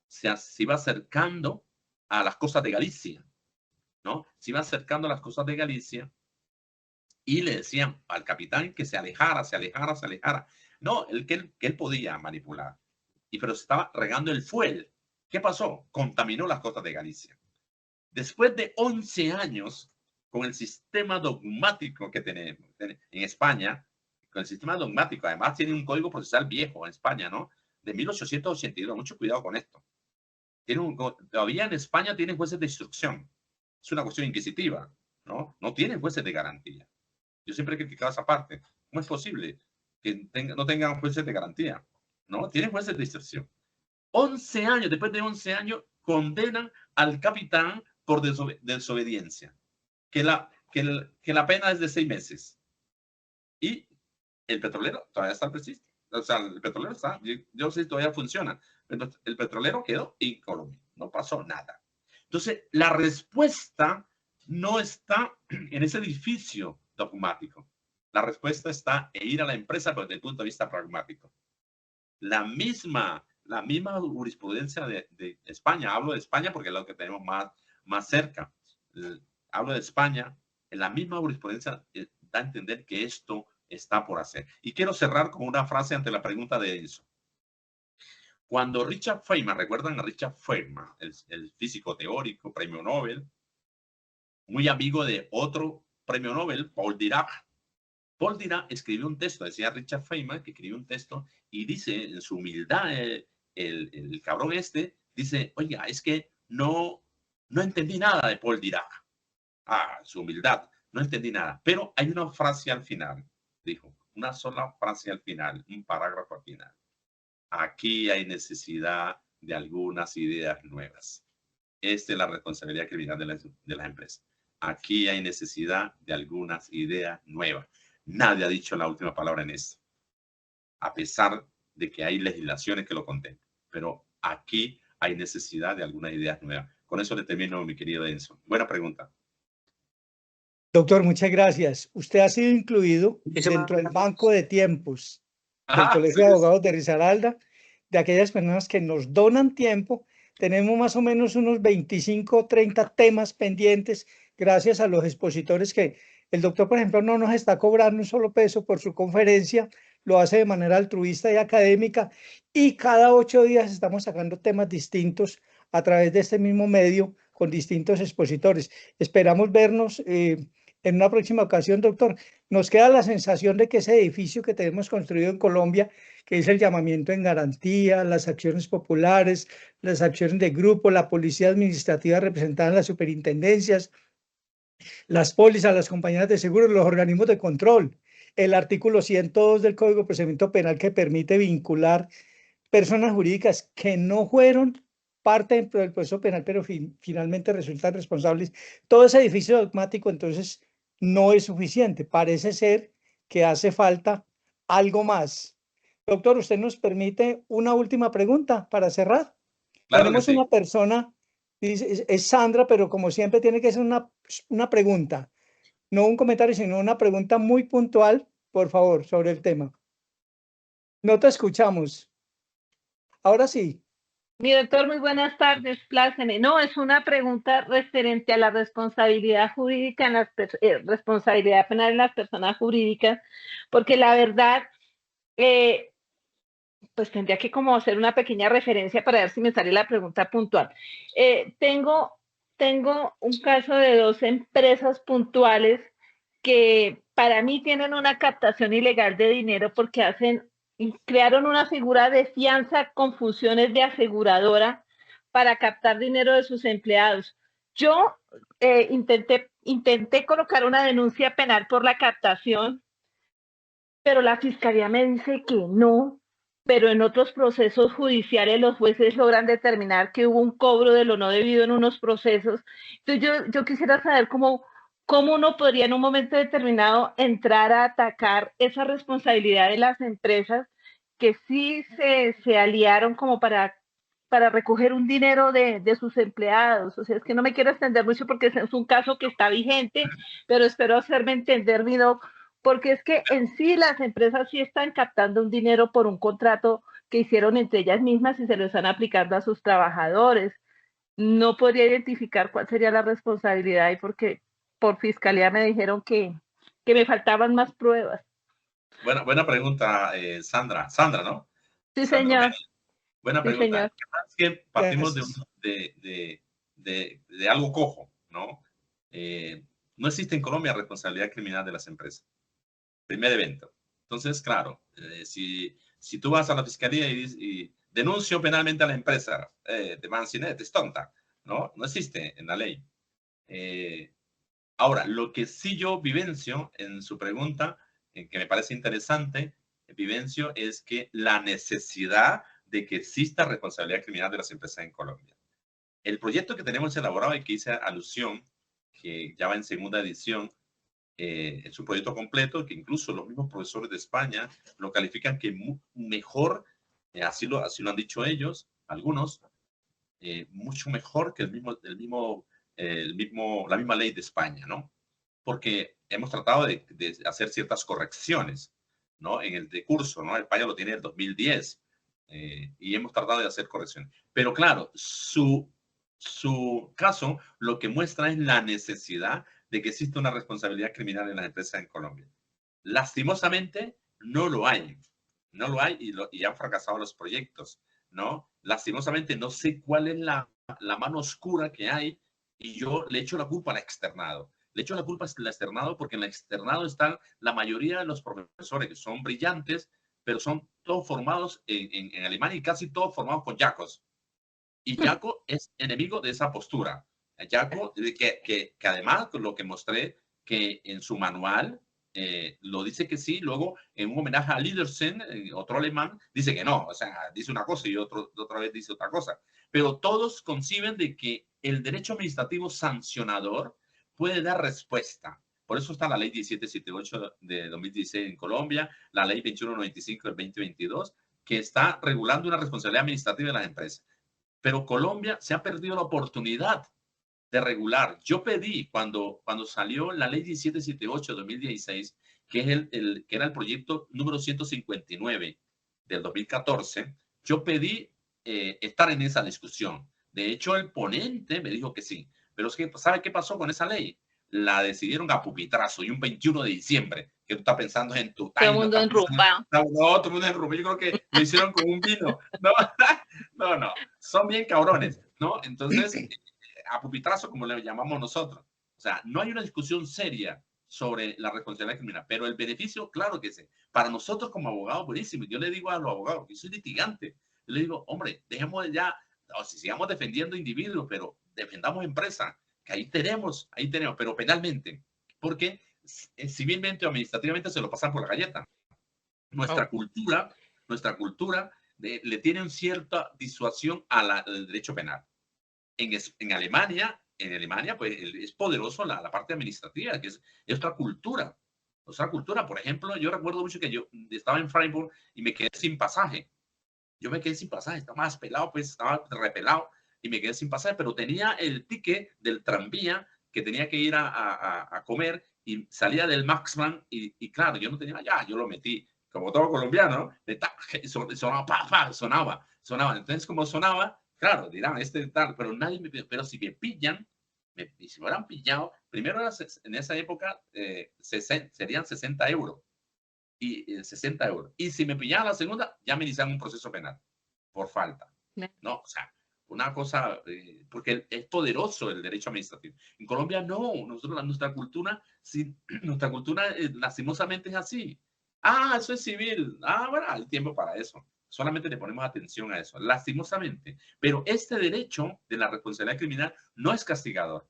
[SPEAKER 1] se iba acercando a las costas de Galicia, ¿no? Se iba acercando a las costas de Galicia y le decían al capitán que se alejara, se alejara, se alejara. No, que él podía manipular, pero se estaba regando el fuel. ¿Qué pasó? Contaminó las costas de Galicia. Después de 11 años, con el sistema dogmático que tenemos en España, con el sistema dogmático, además tiene un código procesal viejo en España, ¿no? De 1882, mucho cuidado con esto. Todavía en España tienen jueces de instrucción. Es una cuestión inquisitiva, ¿no? No tienen jueces de garantía. Yo siempre he criticado esa parte. ¿Cómo es posible que no tengan jueces de garantía? ¿No? Tienen jueces de instrucción. 11 años, después de 11 años, condenan al capitán por desobediencia. Que la pena es de 6 meses. Y el petrolero todavía está persiste. O sea, el petrolero está, yo no sé si todavía funciona. Pero el petrolero quedó incólume. No pasó nada. Entonces, la respuesta no está en ese edificio dogmático. La respuesta está en ir a la empresa pero desde el punto de vista pragmático. La misma jurisprudencia de España, hablo de España porque es lo que tenemos más cerca. Hablo de España, en la misma jurisprudencia da a entender que esto está por hacer. Y quiero cerrar con una frase ante la pregunta de Enzo. Cuando Richard Feynman, ¿recuerdan a Richard Feynman, el físico teórico, premio Nobel, muy amigo de otro premio Nobel, Paul Dirac? Paul Dirac escribió un texto, decía Richard Feynman que escribió un texto y dice en su humildad, el cabrón dice, oiga, es que no entendí nada de Paul Dirac. Su humildad, no entendí nada. Pero hay una frase al final, dijo, una sola frase al final, un parágrafo al final. Aquí hay necesidad de algunas ideas nuevas. Esta es la responsabilidad criminal de las empresas. Aquí hay necesidad de algunas ideas nuevas. Nadie ha dicho la última palabra en esto, a pesar de que hay legislaciones que lo contemplan. Pero aquí hay necesidad de algunas ideas nuevas. Con eso le termino, mi querido Enzo. Buena pregunta.
[SPEAKER 2] Doctor, muchas gracias. Usted ha sido incluido dentro del banco de tiempos del Colegio de Abogados de Risaralda, de aquellas personas que nos donan tiempo. Tenemos más o menos unos 25 o 30 temas pendientes gracias a los expositores que el doctor, por ejemplo, no nos está cobrando un solo peso por su conferencia, lo hace de manera altruista y académica, y cada 8 días estamos sacando temas distintos a través de este mismo medio con distintos expositores. Esperamos vernos en una próxima ocasión, doctor. Nos queda la sensación de que ese edificio que tenemos construido en Colombia, que es el llamamiento en garantía, las acciones populares, las acciones de grupo, la policía administrativa representada en las superintendencias, las pólizas, las compañías de seguros, los organismos de control, el artículo 102 del Código de Procedimiento Penal que permite vincular personas jurídicas que no fueron parte del proceso penal, pero finalmente resultan responsables. Todo ese edificio dogmático, entonces, no es suficiente. Parece ser que hace falta algo más. Doctor, ¿usted nos permite una última pregunta para cerrar?
[SPEAKER 1] Claro.
[SPEAKER 2] Tenemos
[SPEAKER 1] sí.
[SPEAKER 2] una persona, dice, es Sandra, pero como siempre tiene que ser una pregunta, no un comentario, sino una pregunta muy puntual, por favor, sobre el tema. No te escuchamos. Ahora sí.
[SPEAKER 4] Mi doctor, muy buenas tardes, pláceme. No, es una pregunta referente a la responsabilidad jurídica, en las responsabilidad penal en las personas jurídicas, porque la verdad, pues tendría que como hacer una pequeña referencia para ver si me sale la pregunta puntual. Tengo un caso de 2 empresas puntuales que para mí tienen una captación ilegal de dinero porque crearon una figura de fianza con funciones de aseguradora para captar dinero de sus empleados. Yo intenté colocar una denuncia penal por la captación, pero la fiscalía me dice que no, pero en otros procesos judiciales los jueces logran determinar que hubo un cobro de lo no debido en unos procesos. Entonces yo quisiera saber cómo uno podría en un momento determinado entrar a atacar esa responsabilidad de las empresas que sí se aliaron como para recoger un dinero de sus empleados. O sea, es que no me quiero extender mucho porque es un caso que está vigente, pero espero hacerme entender, mi doc, porque es que en sí las empresas sí están captando un dinero por un contrato que hicieron entre ellas mismas y se lo están aplicando a sus trabajadores. No podría identificar cuál sería la responsabilidad y porque por fiscalía me dijeron que que me faltaban más pruebas.
[SPEAKER 1] Buena pregunta, Sandra. Sandra, ¿no?
[SPEAKER 4] Sí,
[SPEAKER 1] Sandra,
[SPEAKER 4] señor.
[SPEAKER 1] buena
[SPEAKER 4] Sí,
[SPEAKER 1] pregunta.
[SPEAKER 4] señor.
[SPEAKER 1] Es que partimos
[SPEAKER 2] Gracias.
[SPEAKER 1] de algo cojo, ¿no? No existe en Colombia responsabilidad criminal de las empresas. Primer evento. Entonces, claro, si tú vas a la fiscalía y denuncio penalmente a la empresa, te van a decir, es tonta, ¿no? No existe en la ley. Ahora, lo que sí yo vivencio en su pregunta, que me parece interesante, vivencio, es que la necesidad de que exista responsabilidad criminal de las empresas en Colombia. El proyecto que tenemos elaborado y que hice alusión, que ya va en segunda edición, es un proyecto completo que incluso los mismos profesores de España lo califican que mejor, así lo han dicho ellos, algunos, mucho mejor que la misma ley de España, ¿no? Porque hemos tratado de hacer ciertas correcciones, ¿no? En el decurso, ¿no? España lo tiene en el 2010 y hemos tratado de hacer correcciones. Pero claro, su caso lo que muestra es la necesidad de que exista una responsabilidad criminal en las empresas en Colombia. Lastimosamente, no lo hay. No lo hay y han fracasado los proyectos, ¿no? Lastimosamente, no sé cuál es la mano oscura que hay y yo le echo la culpa al externado. Le echo la culpa al externado porque en el externado están la mayoría de los profesores que son brillantes, pero son todos formados en Alemania y casi todos formados con yacos. Y Jaco es enemigo de esa postura. Jaco, que además, lo que mostré, que en su manual lo dice que sí, luego en un homenaje a Liedersen, otro alemán, dice que no, o sea, dice una cosa y otra vez dice otra cosa. Pero todos conciben de que el derecho administrativo sancionador puede dar respuesta. Por eso está la ley 1778 de 2016 en Colombia, la ley 2195 del 2022, que está regulando una responsabilidad administrativa de las empresas. Pero Colombia se ha perdido la oportunidad de regular. Yo pedí cuando salió la ley 1778 de 2016, que, que era el proyecto número 159 del 2014, yo pedí estar en esa discusión. De hecho, el ponente me dijo que sí. Pero es que, ¿sabe qué pasó con esa ley? La decidieron a pupitrazo y un 21 de diciembre, que tú estás pensando en tu
[SPEAKER 4] Todo el
[SPEAKER 1] time, no
[SPEAKER 4] mundo
[SPEAKER 1] estás pensando
[SPEAKER 4] enrumbado.
[SPEAKER 1] no, todo el mundo enrumbado. Yo creo que lo hicieron con un vino. No, son bien cabrones, ¿no? Entonces, a pupitrazo, como le llamamos nosotros. O sea, no hay una discusión seria sobre la responsabilidad criminal, pero el beneficio, claro que sí. Para nosotros como abogados, buenísimo. Yo le digo a los abogados, yo soy litigante, yo le digo, hombre, dejemos ya, o si sigamos defendiendo individuos, pero defendamos empresas, que ahí tenemos, pero penalmente, porque civilmente o administrativamente se lo pasan por la galleta. Nuestra cultura le tiene una cierta disuasión al derecho penal. En Alemania, pues es poderoso la parte administrativa, que es otra cultura. Otra cultura, por ejemplo, yo recuerdo mucho que yo estaba en Freiburg y me quedé sin pasaje. Yo me quedé sin pasaje, estaba más pelado, pues estaba repelado y me quedé sin pasaje, pero tenía el ticket del tranvía que tenía que ir a comer y salía del Maxman y claro, yo no tenía, ya, yo lo metí, como todo colombiano, sonaba. Entonces, como sonaba, claro, dirán, tal, pero nadie me, pero si me pillan, si me hubieran pillado, primero en esa época serían 60 euros y 60 euros. Y si me pillaban la segunda, ya me iniciaban un proceso penal por falta. No, o sea, una cosa, porque es poderoso el derecho administrativo. En Colombia no, nuestra cultura, nuestra cultura lastimosamente es así. Ah, eso es civil. Ah, bueno, hay tiempo para eso. Solamente le ponemos atención a eso, lastimosamente. Pero este derecho de la responsabilidad criminal no es castigador,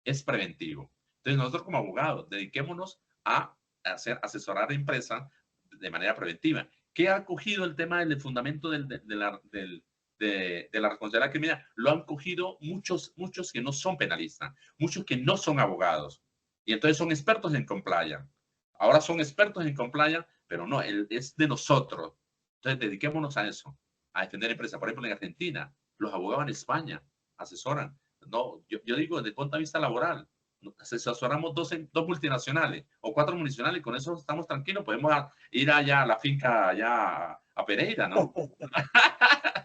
[SPEAKER 1] es preventivo. Entonces nosotros como abogados dediquémonos a asesorar a empresas de manera preventiva. ¿Qué ha cogido el tema del fundamento de la responsabilidad criminal? Lo han cogido muchos que no son penalistas, muchos que no son abogados. Y entonces son expertos en compliance. Ahora son expertos en compliance, pero no, es de nosotros. Entonces dediquémonos a eso, a defender empresas. Por ejemplo, en Argentina, los abogados en España asesoran. No, yo digo desde el punto de vista laboral, asesoramos dos multinacionales o 4 multinacionales y con eso estamos tranquilos, podemos ir allá a la finca, allá a Pereira, ¿no?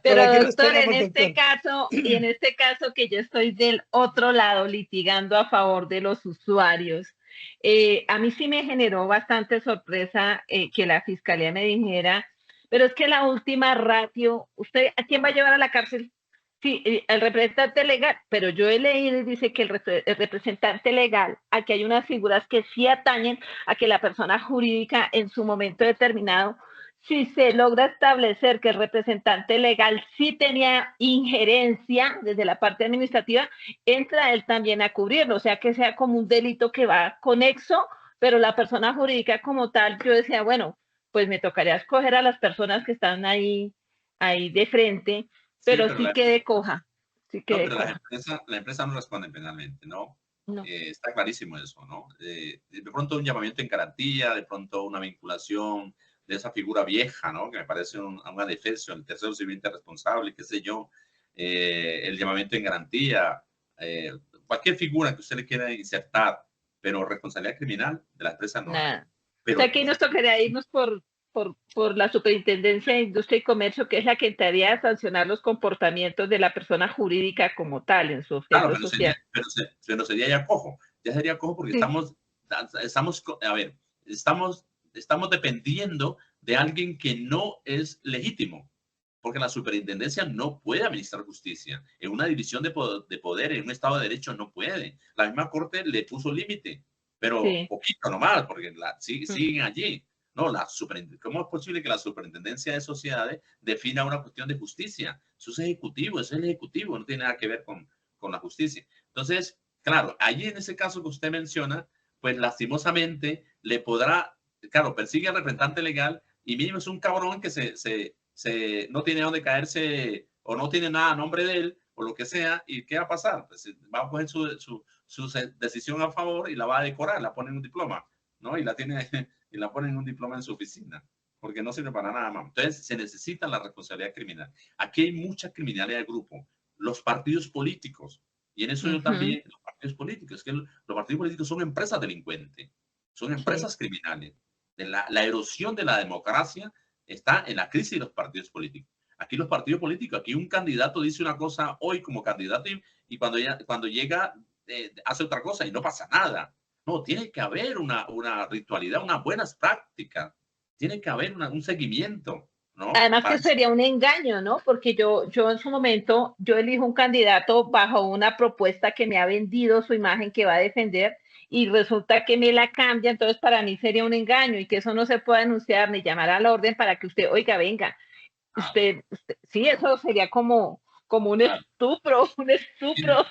[SPEAKER 4] Pero
[SPEAKER 2] aquí lo
[SPEAKER 4] doctor,
[SPEAKER 2] esperamos, doctor.
[SPEAKER 4] en este caso que yo estoy del otro lado litigando a favor de los usuarios, A mí sí me generó bastante sorpresa que la fiscalía me dijera, pero es que la última ratio, ¿usted a quién va a llevar a la cárcel? Sí, el representante legal, pero yo he leído y dice que el representante legal, aquí hay unas figuras que sí atañen a que la persona jurídica en su momento determinado, si se logra establecer que el representante legal sí tenía injerencia desde la parte administrativa, entra él también a cubrirlo, o sea que sea como un delito que va conexo, pero la persona jurídica como tal, yo decía, bueno, pues me tocaría escoger a las personas que están ahí de frente,
[SPEAKER 5] Sí,
[SPEAKER 4] pero
[SPEAKER 5] pero
[SPEAKER 4] sí quedé coja, sí
[SPEAKER 5] no,
[SPEAKER 4] quedé
[SPEAKER 5] pero
[SPEAKER 4] coja.
[SPEAKER 5] la empresa no responde penalmente, ¿no?
[SPEAKER 4] No.
[SPEAKER 5] Está clarísimo eso, ¿no? De pronto un llamamiento en garantía, de pronto una vinculación de esa figura vieja, ¿no? Que me parece una defensa, el tercero civilmente responsable, qué sé yo, el llamamiento en garantía, cualquier figura que usted le quiera insertar, pero responsabilidad criminal de la empresa no hay.
[SPEAKER 4] Nada. O sea
[SPEAKER 5] Pero
[SPEAKER 4] que ahí nos tocaría irnos por la Superintendencia de Industria y Comercio, que es la que entraría a sancionar los comportamientos de la persona jurídica como tal en su
[SPEAKER 5] claro,
[SPEAKER 4] objeto social.
[SPEAKER 5] pero sería ya cojo. Ya sería cojo porque
[SPEAKER 4] Sí,
[SPEAKER 5] a ver, estamos dependiendo de alguien que no es legítimo, porque la superintendencia no puede administrar justicia. En una división de poder, en un Estado de Derecho, no puede. La misma Corte le puso límite, pero
[SPEAKER 4] sí.
[SPEAKER 5] poquito nomás, porque
[SPEAKER 4] Mm.
[SPEAKER 5] siguen allí. No, ¿cómo es posible que la superintendencia de sociedades defina una cuestión de justicia? Eso es ejecutivo, eso es el ejecutivo, no tiene nada que ver con la justicia. Entonces, claro, allí en ese caso que usted menciona, pues lastimosamente le podrá, claro, persigue al representante legal y mínimo es un cabrón que no tiene dónde caerse o no tiene nada a nombre de él o lo que sea, ¿y qué va a pasar? Pues va a coger su decisión a favor y la va a decorar, la pone en un diploma, ¿no? Y la tiene y la pone en un diploma en su oficina, porque no sirve para nada más. Entonces, se necesita la responsabilidad criminal. Aquí hay mucha criminalidad de grupo. Los partidos políticos, y en eso yo
[SPEAKER 4] Ujú,
[SPEAKER 5] también, los partidos políticos, es que los partidos políticos son empresas delincuentes, son
[SPEAKER 4] sí.
[SPEAKER 5] empresas criminales. La erosión de la democracia está en la crisis de los partidos políticos. Aquí los partidos políticos, aquí un candidato dice una cosa hoy como candidato y cuando llega hace otra cosa y no pasa nada. No, tiene que haber una ritualidad, unas buenas prácticas, tiene que haber un seguimiento, ¿no?
[SPEAKER 4] Además que
[SPEAKER 5] Para
[SPEAKER 4] sería un engaño, ¿no? Porque yo en su momento, yo elijo un candidato bajo una propuesta que me ha vendido su imagen que va a defender y resulta que me la cambia, entonces para mí sería un engaño y que eso no se pueda denunciar ni llamar a la orden para que usted, oiga, venga, sí, eso sería como un
[SPEAKER 5] claro.
[SPEAKER 4] estupro, un estupro.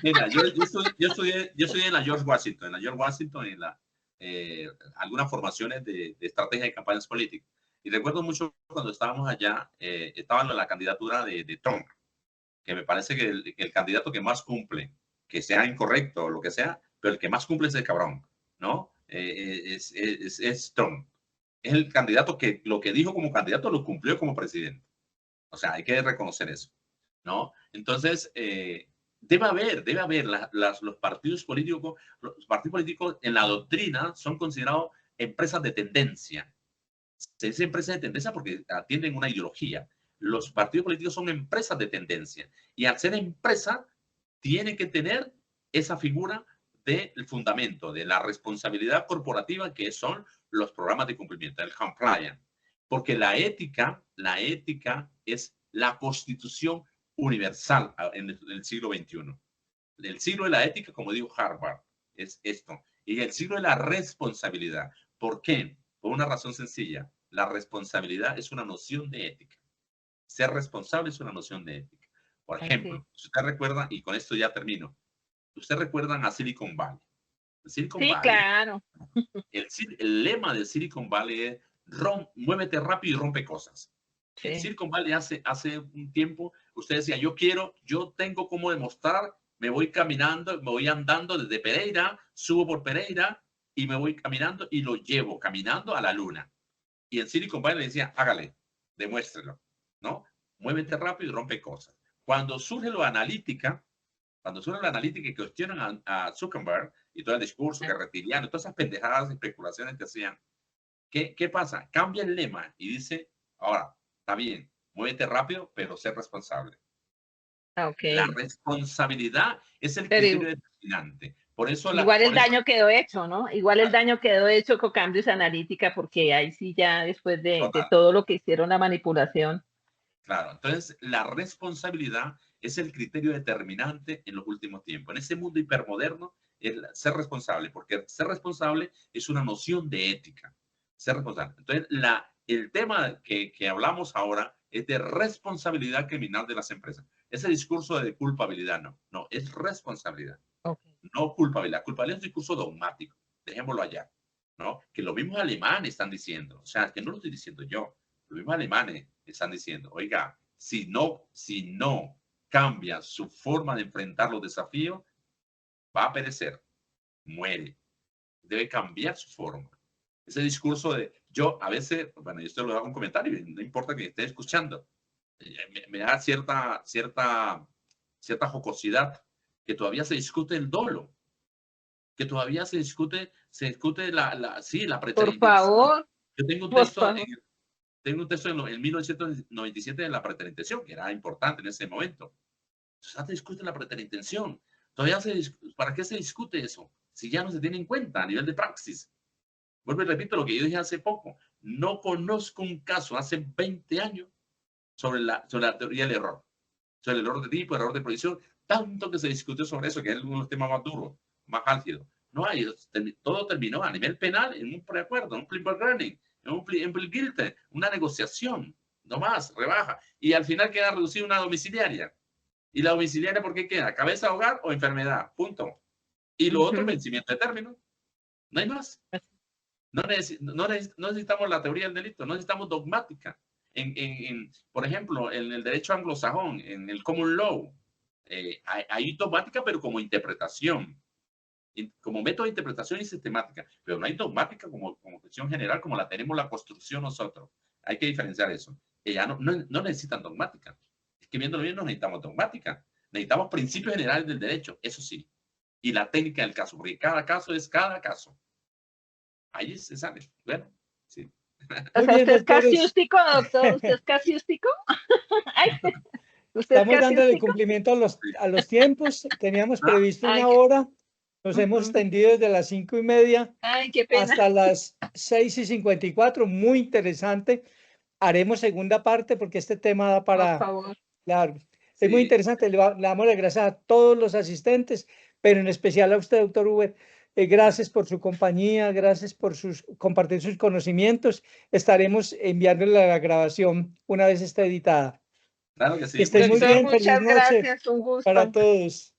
[SPEAKER 5] Mira, yo estudié en la George Washington, en algunas formaciones de estrategia de campañas políticas. Y recuerdo mucho cuando estábamos allá, estaba en la candidatura de Trump, que me parece que el candidato que más cumple, que sea incorrecto o lo que sea, pero el que más cumple es el cabrón, ¿no? Es Trump. Es el candidato que lo que dijo como candidato lo cumplió como presidente. O sea, hay que reconocer eso, ¿no? Entonces, debe haber los partidos políticos en la doctrina son considerados empresas de tendencia. Se dice empresas de tendencia porque atienden una ideología. Los partidos políticos son empresas de tendencia y al ser empresa tiene que tener esa figura del fundamento, de la responsabilidad corporativa que son los programas de cumplimiento, el compliance. Porque la ética es la constitución universal en el siglo XXI. El siglo de la ética, como dijo Harvard, es esto. Y el siglo de la responsabilidad. ¿Por qué? Por una razón sencilla. La responsabilidad es una noción de ética. Ser responsable es una noción de ética. Por
[SPEAKER 4] Así.
[SPEAKER 5] ejemplo, si usted recuerda, y con esto ya termino, usted recuerdan a Silicon Valley. Silicon
[SPEAKER 4] Sí,
[SPEAKER 5] Valley,
[SPEAKER 4] claro.
[SPEAKER 5] el lema de Silicon Valley es muévete rápido y rompe cosas. En
[SPEAKER 4] Sí.
[SPEAKER 5] Silicon Valley hace un tiempo, usted decía, yo tengo cómo demostrar, me voy caminando, me voy andando desde Pereira, subo por Pereira y me voy caminando y lo llevo caminando a la luna. Y en Silicon Valley le decía, hágale, demuéstrelo, ¿no? Muévete rápido y rompe cosas. Cuando surge la analítica y cuestionan a Zuckerberg y todo el discurso que reptiliano, todas esas pendejadas y especulaciones que hacían, ¿qué pasa? Cambia el lema y dice, ahora, está bien, muévete rápido, pero sé responsable.
[SPEAKER 4] Ok.
[SPEAKER 5] La responsabilidad es el
[SPEAKER 4] Pero
[SPEAKER 5] criterio determinante. Por eso
[SPEAKER 4] Igual el
[SPEAKER 5] por eso-
[SPEAKER 4] daño quedó hecho, ¿no? Igual el daño quedó hecho con Cambios Analítica, porque ahí sí ya después de
[SPEAKER 5] total.
[SPEAKER 4] todo lo que hicieron la manipulación.
[SPEAKER 5] Claro, entonces la responsabilidad es el criterio determinante en los últimos tiempos. En ese mundo hipermoderno, el ser responsable, porque ser responsable es una noción de ética. Ser responsable. Entonces, el tema que hablamos ahora es de responsabilidad criminal de las empresas. Ese discurso de culpabilidad no, es responsabilidad,
[SPEAKER 4] Okay.
[SPEAKER 5] no culpabilidad. Culpabilidad es un discurso dogmático, dejémoslo allá, ¿no? Que los mismos alemanes están diciendo, o sea, que no lo estoy diciendo yo, los mismos alemanes están diciendo, oiga, si no cambia su forma de enfrentar los desafíos, va a perecer, muere. Debe cambiar su forma. Ese discurso de yo a veces, bueno, yo esto lo hago un comentario, no importa que esté escuchando, me da cierta jocosidad que todavía se discute el dolo, que todavía se discute la
[SPEAKER 4] Por
[SPEAKER 5] preterinteligencia.
[SPEAKER 4] favor,
[SPEAKER 5] Yo tengo un
[SPEAKER 4] por
[SPEAKER 5] texto
[SPEAKER 4] favor.
[SPEAKER 5] en 1997 de la preterintención, que era importante en ese momento. Entonces, se discute la preterintención. ¿Para qué se discute eso? Si ya no se tiene en cuenta a nivel de praxis. Vuelvo y repito lo que yo dije hace poco. No conozco un caso hace 20 años sobre la teoría del error. Sobre el error de tipo, el error de proyección. Tanto que se discutió sobre eso, que es uno de los temas más duros, más álgidos. No hay, todo terminó a nivel penal en un preacuerdo, en un plea bargaining, en un plea guilty, una negociación, no más, rebaja. Y al final queda reducido a una domiciliaria. ¿Y la domiciliaria por qué queda? ¿Cabeza de hogar o enfermedad? Punto. Y lo otro, vencimiento de término. No hay más. No necesitamos la teoría del delito, no necesitamos dogmática. Por ejemplo, en el derecho anglosajón, en el common law, hay dogmática, pero como interpretación, como método de interpretación y sistemática, pero no hay dogmática como cuestión general, como la tenemos la construcción nosotros. Hay que diferenciar eso. Ya no necesitan dogmática. Es que viéndolo bien no necesitamos dogmática. Necesitamos principios generales del derecho, eso sí. Y la técnica del caso, porque cada caso es cada caso. Ahí se sale. Bueno, sí.
[SPEAKER 4] O
[SPEAKER 2] Muy
[SPEAKER 4] sea,
[SPEAKER 2] bien,
[SPEAKER 4] ¿usted es
[SPEAKER 2] doctores.
[SPEAKER 4] casiústico, doctor? ¿Usted es casiústico? Ay, ¿usted es
[SPEAKER 2] Estamos dando de
[SPEAKER 4] casiústico?
[SPEAKER 2] cumplimiento a los tiempos. Teníamos
[SPEAKER 5] Ah,
[SPEAKER 2] previsto
[SPEAKER 4] Ay,
[SPEAKER 2] una hora. Nos hemos
[SPEAKER 4] ujú.
[SPEAKER 2] extendido desde las 5:30
[SPEAKER 4] Ay, qué pena.
[SPEAKER 2] hasta las 6:54. Muy interesante. Haremos segunda parte porque este tema da
[SPEAKER 4] Por
[SPEAKER 2] para
[SPEAKER 4] favor.
[SPEAKER 2] largo. Es muy
[SPEAKER 5] sí.
[SPEAKER 2] interesante. Le damos las gracias a todos los asistentes, pero en especial a usted, doctor Huber. Gracias por su compañía, gracias por compartir sus conocimientos. Estaremos enviándole la grabación una vez esté editada.
[SPEAKER 5] Claro que sí.
[SPEAKER 2] Que estén muy
[SPEAKER 5] Muchísimas
[SPEAKER 4] Doctor,
[SPEAKER 2] bien.
[SPEAKER 5] gracias.
[SPEAKER 2] Feliz
[SPEAKER 4] muchas
[SPEAKER 2] noche
[SPEAKER 4] gracias. Un
[SPEAKER 2] para
[SPEAKER 4] gusto.
[SPEAKER 2] todos.